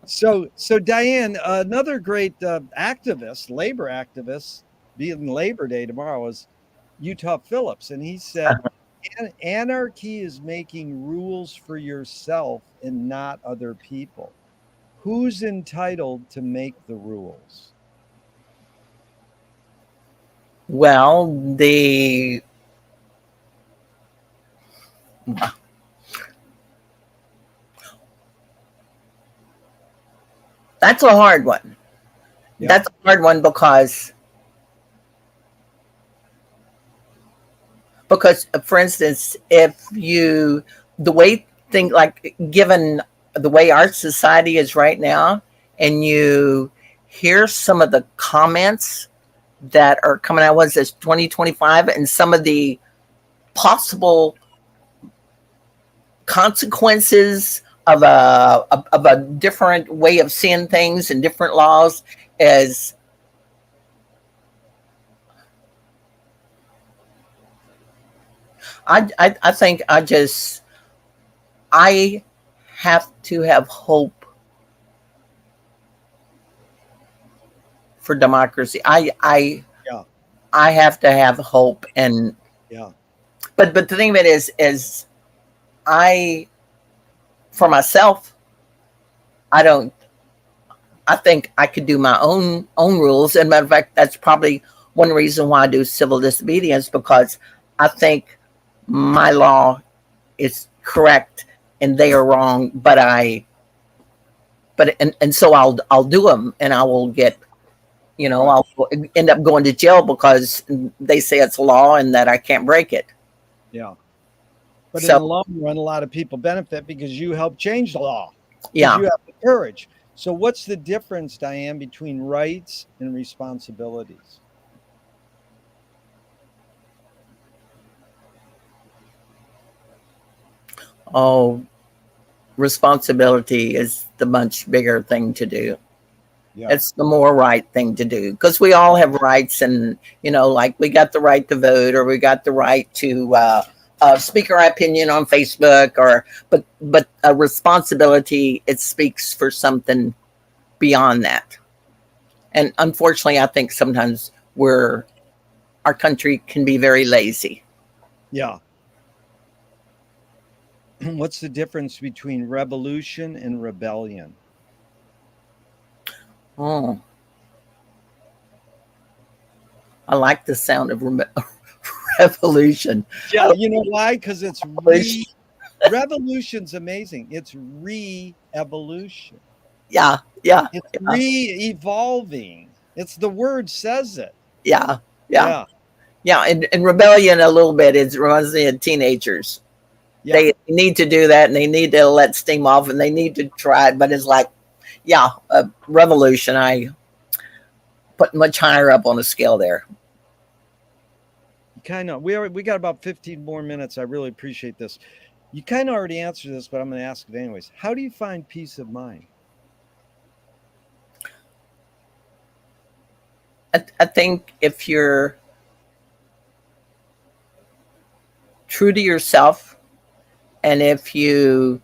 So Diane, another great activist, labor activist, being Labor Day tomorrow, is Utah Phillips. And he said, anarchy is making rules for yourself and not other people. Who's entitled to make the rules? Well, that's a hard one. Yeah. That's a hard one because, for instance, given the way our society is right now, and you hear some of the comments that are coming out, was this 2025, and some of the possible consequences of a different way of seeing things and different laws, is I think I have to have hope for democracy. I have to have hope, and but the thing of it is for myself, I think I could do my own rules. And matter of fact, that's probably one reason why I do civil disobedience, because I think my law is correct and they are wrong, so I'll do them, and I will get, I'll end up going to jail because they say it's law and that I can't break it. Yeah. But in the long run, a lot of people benefit because you help change the law. Yeah. You have the courage. So what's the difference, Diane, between rights and responsibilities? Oh, responsibility is the much bigger thing to do. Yeah. It's the more right thing to do, because we all have rights, and like we got the right to vote, or we got the right to speak our opinion on Facebook, but a responsibility, it speaks for something beyond that. And unfortunately, I think sometimes our country can be very lazy. Yeah. What's the difference between revolution and rebellion? Oh, I like the sound of revolution. Yeah, you know why? Because it's revolution's amazing. It's re-evolution. Yeah, yeah, It's yeah, re-evolving. It's the word says it. yeah, yeah, Yeah, yeah. And rebellion a little bit. It reminds me of teenagers. yeah. They need to do that, and they need to let steam off, and they need to try it. But it's like, yeah, a revolution. I put much higher up on the scale there. Kind of. We got about 15 more minutes. I really appreciate this. You kind of already answered this, but I'm going to ask it anyways. How do you find peace of mind? I think if you're true to yourself, and if you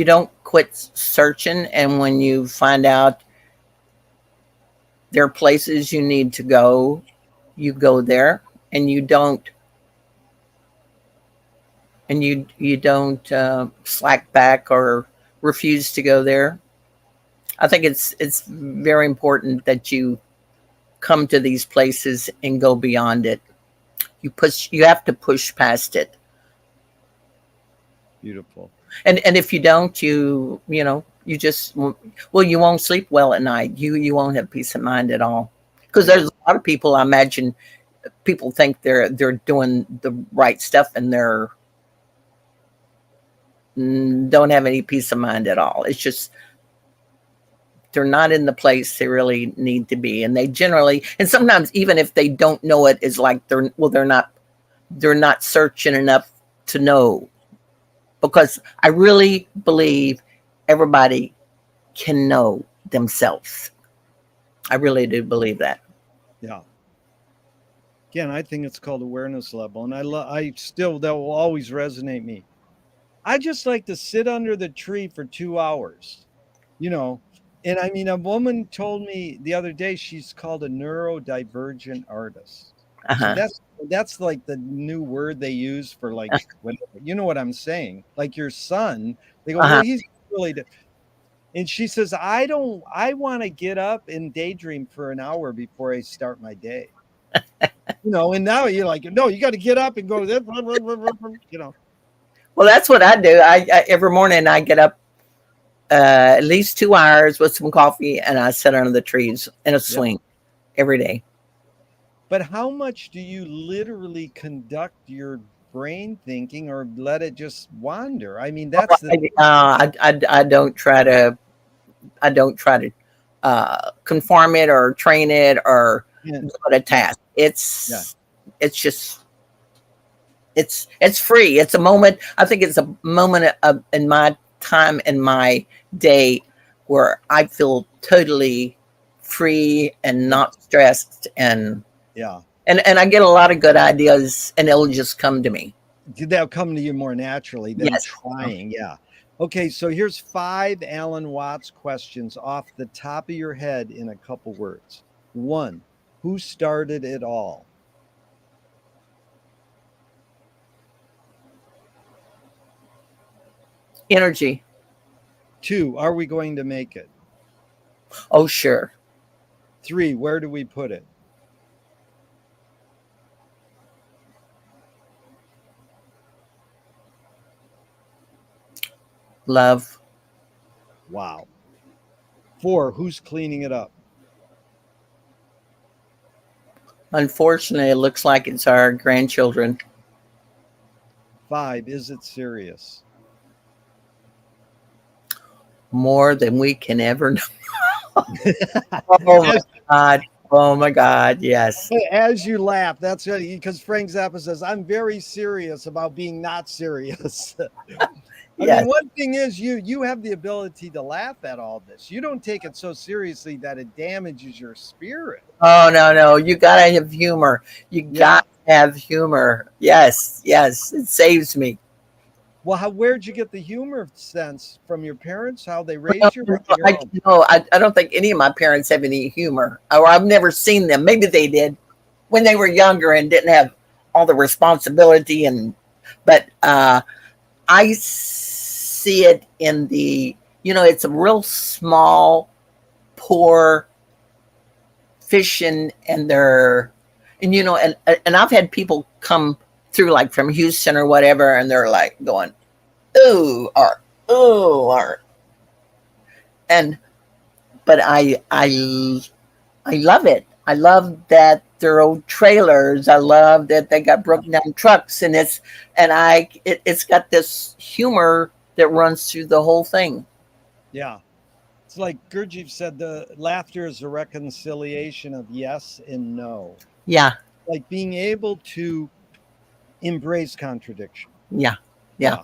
don't quit searching, and when you find out there are places you need to go, you go there, and you don't slack back or refuse to go there. I think it's very important that you come to these places and go beyond it. You have to push past it. Beautiful. And if you don't, you just, well, you won't sleep well at night. You won't have peace of mind at all. Because Yeah. there's a lot of people, I imagine, people think they're doing the right stuff, and they're don't have any peace of mind at all. It's just they're not in the place they really need to be, and they generally, and sometimes even if they don't know it, is like they're not searching enough to know. Because I really believe everybody can know themselves. I really do believe that. Yeah. Again, I think it's called awareness level, and I still that will always resonate me. I just like to sit under the tree for 2 hours, you know. And I mean, a woman told me the other day she's called a neurodivergent artist. So Uh-huh. that's like the new word they use for like whatever. You know what I'm saying? Like your son, they go, well, Uh-huh. he's really. And she says, I want to get up and daydream for an hour before I start my day. And now you're like, no, you got to get up and go, you know. Well, that's what I do. I every morning I get up at least 2 hours with some coffee, and I sit under the trees in a Yeah. swing every day. But how much do you literally conduct your brain thinking or let it just wander? I mean, that's the I don't try to conform it or train it or yeah, give it a yeah, task. yeah, It's just it's free. It's a moment. I think it's a moment in my time in my day where I feel totally free and yeah, not stressed, and yeah. and I get a lot of good ideas, and it'll just come to me. That'll come to you more naturally than Yes. trying. Yeah. Okay, so here's 5 Alan Watts questions off the top of your head in a couple words. 1, who started it all? Energy. 2, are we going to make it? Oh, sure. 3, where do we put it? Love. Wow. 4, who's cleaning it up? Unfortunately, it looks like it's our grandchildren. 5, is it serious? More than we can ever know. Oh my God. Oh my God. Yes. As you laugh, that's right, because Frank Zappa says, I'm very serious about being not serious. I Yes. mean, one thing is you have the ability to laugh at all this. You don't take it so seriously that it damages your spirit. Oh no, no. You gotta have humor. You Yeah. got to have humor. Yes, yes. It saves me. Well, where'd you get the humor sense from your parents? How they No, raised you? no, Or your own? I don't think any of my parents have any humor, or I've never seen them. Maybe they did when they were younger and didn't have all the responsibility, but I see it in it's a real small, poor fishing, and I've had people come through like from Houston or whatever, and they're like going, ooh art, ooh art, and but I love it. I love that they're old trailers. I love that they got broken down trucks, and it's got this humor that runs through the whole thing. Yeah. It's like Gurdjieff said, the laughter is a reconciliation of yes and no. Yeah, Like being able to embrace contradiction. yeah, yeah. Yeah.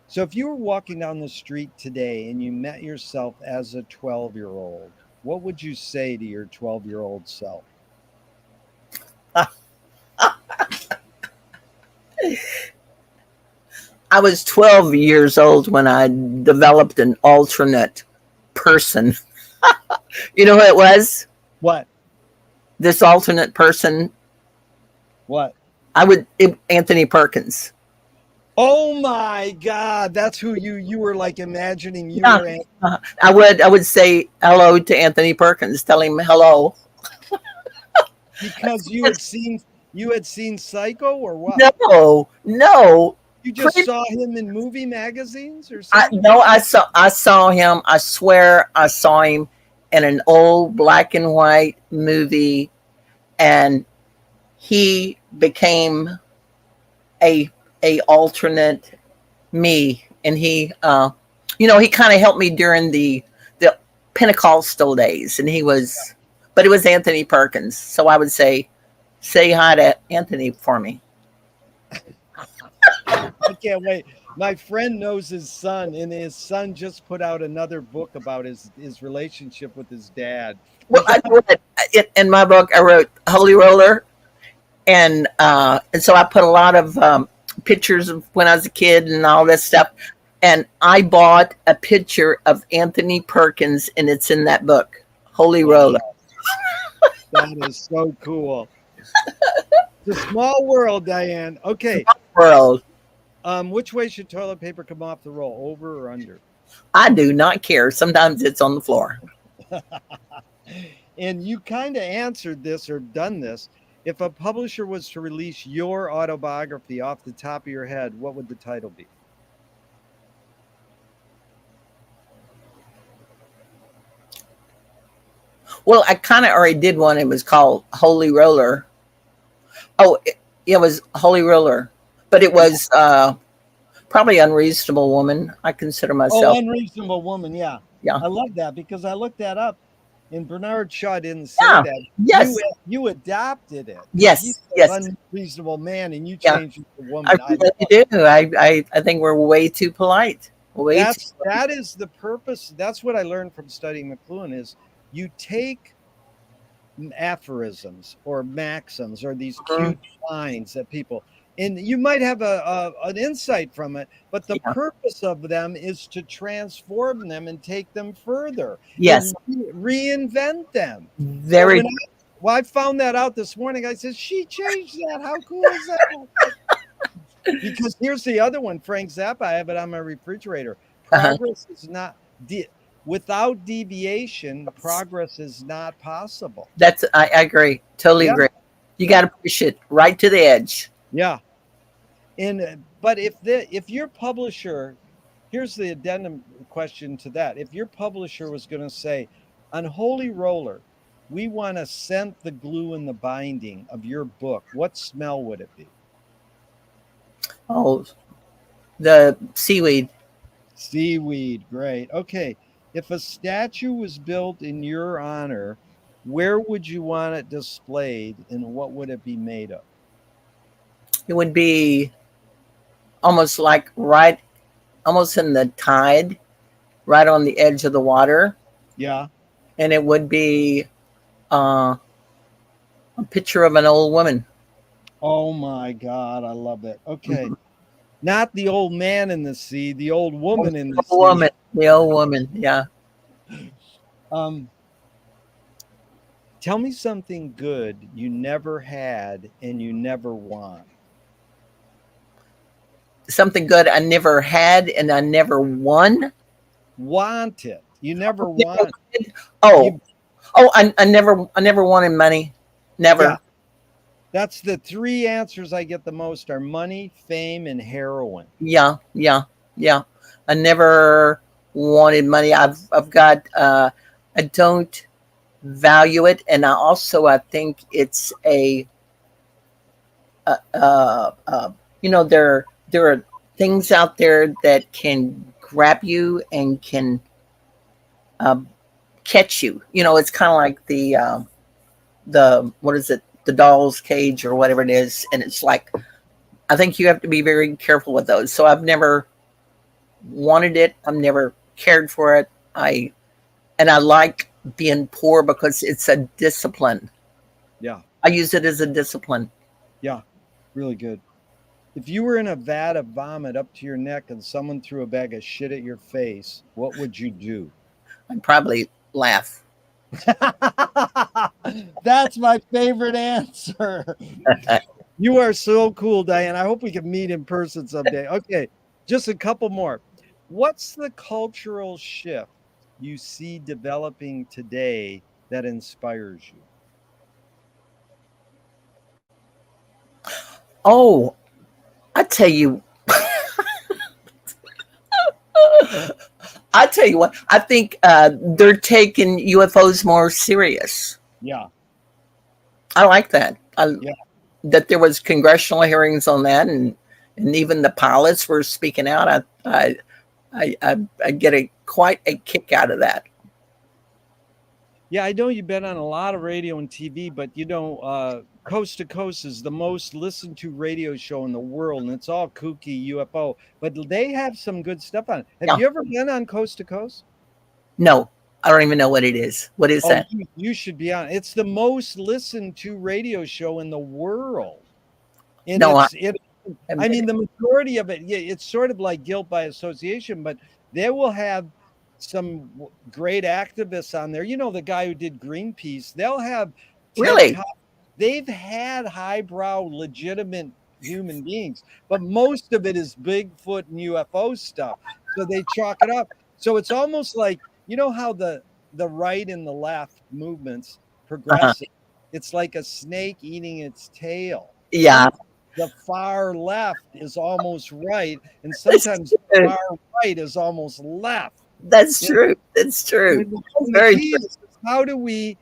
So if you were walking down the street today and you met yourself as a 12-year-old, what would you say to your 12-year-old self? I was 12 years old when I developed an alternate person. You know who it was? What? This alternate person. What? Anthony Perkins. Oh my God. That's who you were like imagining you Yeah. were in. I would say hello to Anthony Perkins, tell him hello. Because you had seen Psycho or what? No. You just saw him in movie magazines or I something? no, I saw him. I swear I saw him in an old black and white movie, and he became a alternate me, and he he kind of helped me during the Pentecostal days, and but it was Anthony Perkins. So I would say hi to Anthony for me. I can't wait. My friend knows his son, and his son just put out another book about his relationship with his dad. Well, in my book, I wrote Holy Roller, and so I put a lot of pictures of when I was a kid and all this stuff. And I bought a picture of Anthony Perkins, and it's in that book, Holy Roller. That is so cool. It's a small world, Diane. Okay. World. Which way should toilet paper come off the roll, over or under? I do not care. Sometimes it's on the floor. And you kind of answered this or done this. If a publisher was to release your autobiography off the top of your head, what would the title be? Well, I kind of already did one. It was called Holy Roller. Oh, it was Holy Roller, but it was probably Unreasonable Woman. I consider myself. Oh, Unreasonable Woman. Yeah. Yeah. I love that because I looked that up, and Bernard Shaw didn't say that. Yes. You adopted it. Yes. Unreasonable man, and you changed it to woman. I really do. I think we're way too polite. That is the purpose. That's what I learned from studying McLuhan is you take aphorisms or maxims or these cute lines that people, and you might have an insight from it, but the purpose of them is to transform them and take them further. Yes. Reinvent them. Very. Well, I found that out this morning. I said, she changed that. How cool is that? Because here's the other one, Frank Zappa. I have it on my refrigerator. Progress is not without deviation. Progress is not possible. I agree. Totally agree. You got to push it right to the edge. Yeah. But if your publisher, here's the addendum question to that. If your publisher was going to say, on Holy Roller, we want to scent the glue in the binding of your book, what smell would it be? Oh, the seaweed. Seaweed, great. Okay. If a statue was built in your honor, where would you want it displayed and what would it be made of? It would be almost like almost in the tide, right on the edge of the water. Yeah. And it would be a picture of an old woman. Oh my God, I love it. Okay. Not the old man in the sea, the old woman in the sea. The old woman, yeah. Tell me something good you never had and you never want. Something good I never had and I never won. Want it. You never want. I never wanted money. Never. That's the three answers I get the most are money, fame, and heroin. Yeah, yeah, yeah. I never wanted money. I've got I don't value it, and I think it's a uh, uh, uh, there are things out there that can grab you and can uh, catch you. It's kind of like the what is it, the doll's cage or whatever it is, and it's like I think you have to be very careful with those. So I've never wanted it. I've never cared for it. I like being poor because it's a discipline. Yeah. I use it as a discipline. Yeah. Really good. If you were in a vat of vomit up to your neck and someone threw a bag of shit at your face, what would you do? I'd probably laugh. That's my favorite answer. You are so cool, Diane. I hope we can meet in person someday. Okay, just a couple more. What's the cultural shift you see developing today that inspires you? Oh, I tell you, I tell you what. I think they're taking UFOs more serious. Yeah, I like that. yeah, That there was congressional hearings on that, and even the pilots were speaking out. I get quite a kick out of that. yeah. I know you've been on a lot of radio and TV, but Coast to Coast is the most listened to radio show in the world, and it's all kooky UFO. But they have some good stuff on it. Have Yeah. you ever been on Coast to Coast? No, I don't even know what it is. What is Oh, that? you should be on. It's the most listened to radio show in the world. And No, haven't I been. mean, the majority of it, yeah, it's sort of like guilt by association, but they will have some great activists on there. You know, the guy who did Greenpeace, they'll have TED Really? Talk. They've had highbrow, legitimate human beings, but most of it is Bigfoot and UFO stuff. So they chalk it up. So it's almost like, you know how the right and the left movements Uh-huh. progressive. It's like a snake eating its tail. Yeah, The far left is almost right, and that's sometimes the true. far right is almost left. That's You know, true. That's true. That's and the very key true. is how do we,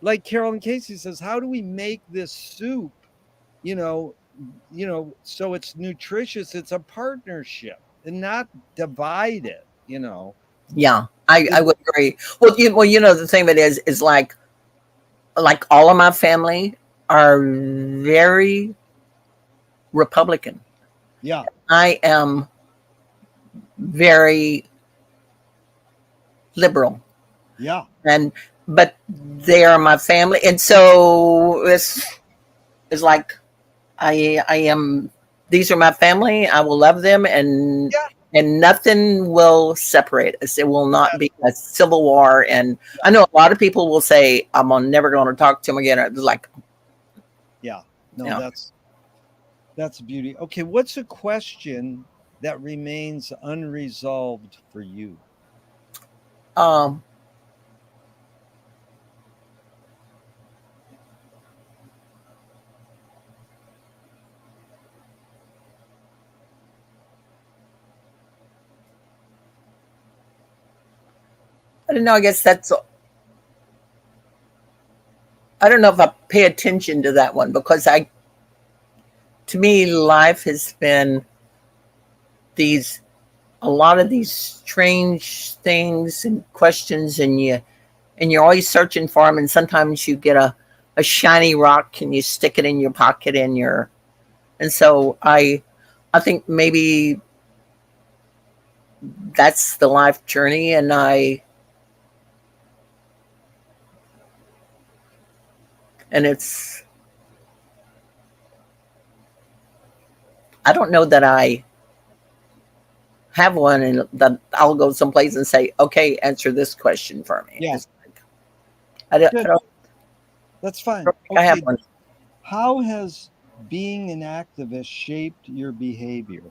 like Carolyn Casey says, how do we make this soup, you know, so it's nutritious, it's a partnership and not divide it. Yeah, I It- would agree. Well, the thing of it is like all of my family are very Republican. yeah, I am very liberal, yeah, and but they are my family, and so it's like I am. These are my family. I will love them, yeah, and nothing will separate us. It will not be a civil war. And I know a lot of people will say, "I'm never going to talk to them again." It's like, yeah. No, you know, that's beauty. Okay, what's a question that remains unresolved for you? um, I don't know. I guess I don't know if I pay attention to that one because to me, life has been these a lot of these strange things and questions, and you're always searching for them. And sometimes you get a shiny rock and you stick it in your pocket and so I think maybe that's the life journey. And I don't know that I have one and that I'll go someplace and say, okay, answer this question for me. Yeah, It's like, I good. don't That's fine. think I have Okay, one. how has being an activist shaped your behavior?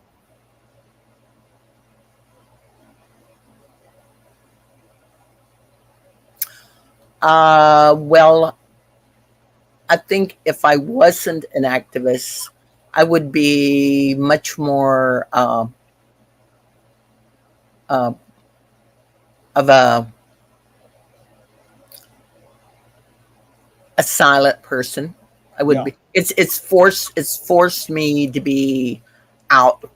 Well, I think if I wasn't an activist, I would be much more uh, of a silent person. I would Yeah. be. It's forced me to be out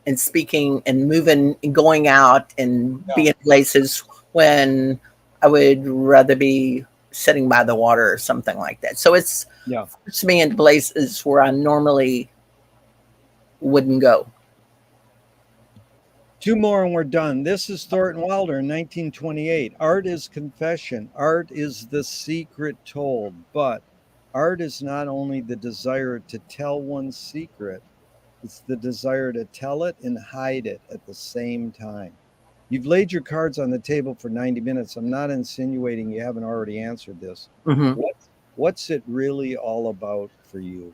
and speaking and moving and going out and Yeah. being places when I would rather be sitting by the water or something like that. So it's Yeah. forced me into places where I normally wouldn't go. Two more and we're done. This is Thornton Wilder in 1928. Art is confession. Art is the secret told. But art is not only the desire to tell one's secret, it's the desire to tell it and hide it at the same time. You've laid your cards on the table for 90 minutes. I'm not insinuating you haven't already answered this. Mm-hmm. What's it really all about for you?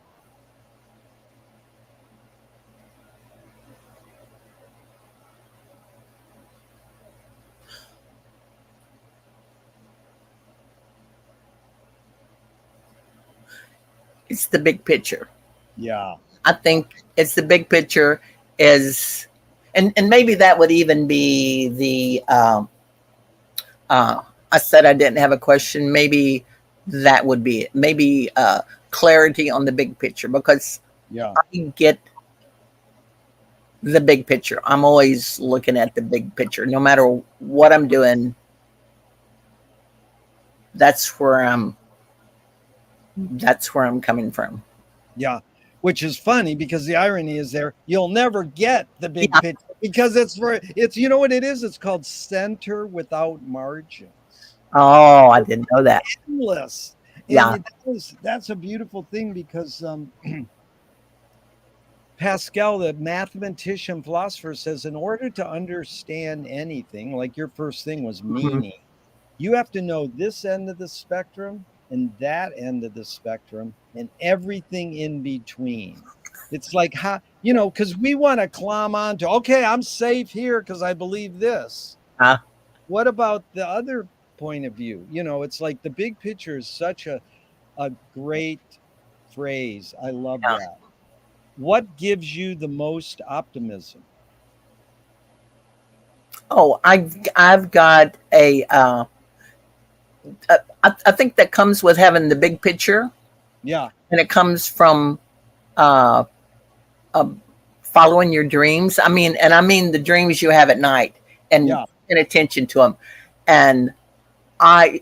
It's the big picture. Yeah. I think it's the big picture is, and maybe that would even be the. I said I didn't have a question. Maybe that would be it. Maybe clarity on the big picture because Yeah. I get the big picture. I'm always looking at the big picture, no matter what I'm doing. That's where I'm. That's where I'm coming from. Yeah. Which is funny because the irony is there, you'll never get the big Yeah. picture because it's you know what it is? It's called center without margins. Oh, I didn't know that. Endless. Yeah. And that's a beautiful thing because Pascal, the mathematician philosopher, says in order to understand anything, like your first thing was Mhm. meaning, you have to know this end of the spectrum and that end of the spectrum and everything in between. It's like how, because we want to climb onto, okay, I'm safe here because I believe this. Uh, What about the other point of view? It's like the big picture is such a great phrase. I love yeah. that. What gives you the most optimism? Oh, I've got I think that comes with having the big picture, Yeah, and it comes from uh, uh, following your dreams. I mean the dreams you have at night, and yeah, paying attention to them. And I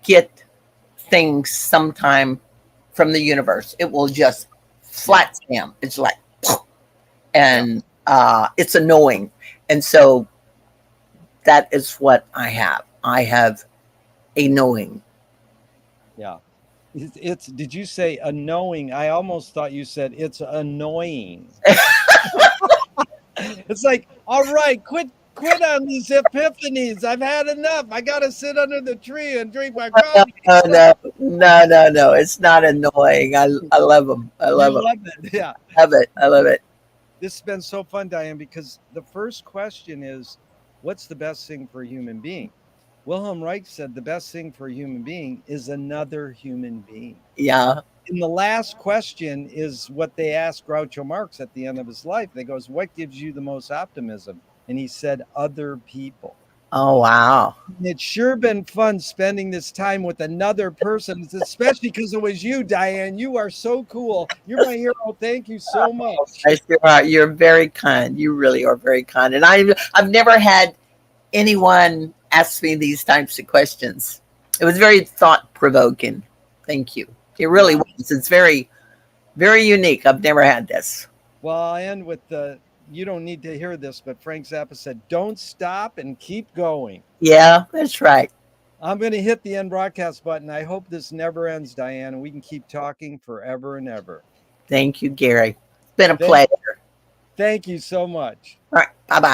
get things sometime from the universe. It will just yeah, flat slam. It's like, yeah, and it's annoying. And so that is what I have. I have a knowing. yeah. Did you say annoying? I almost thought you said it's annoying. It's like, all right, quit on these epiphanies. I've had enough. I gotta sit under the tree and drink my No, coffee. no. It's not annoying. I love them. I love You them. love it. Yeah. Love it. I love it. This has been so fun, Diane, because the first question is, what's the best thing for a human being? Wilhelm Reich said the best thing for a human being is another human being. Yeah. And the last question is what they asked Groucho Marx at the end of his life. They goes, what gives you the most optimism? And he said, other people. Oh wow. And it's sure been fun spending this time with another person, especially because it was you, Diane. You are so cool. You're my hero. Thank you so much. Yes, you are. You're very kind. You really are very kind. And I've never had anyone ask me these types of questions. It was very thought provoking. Thank you. It really Yeah. was. It's very, very unique. I've never had this. Well, I'll end with you don't need to hear this, but Frank Zappa said, don't stop and keep going. Yeah, that's right. I'm going to hit the end broadcast button. I hope this never ends, Diane, and we can keep talking forever and ever. Thank you, Gary. It's been a Thank, pleasure. thank you so much. All right. Bye bye.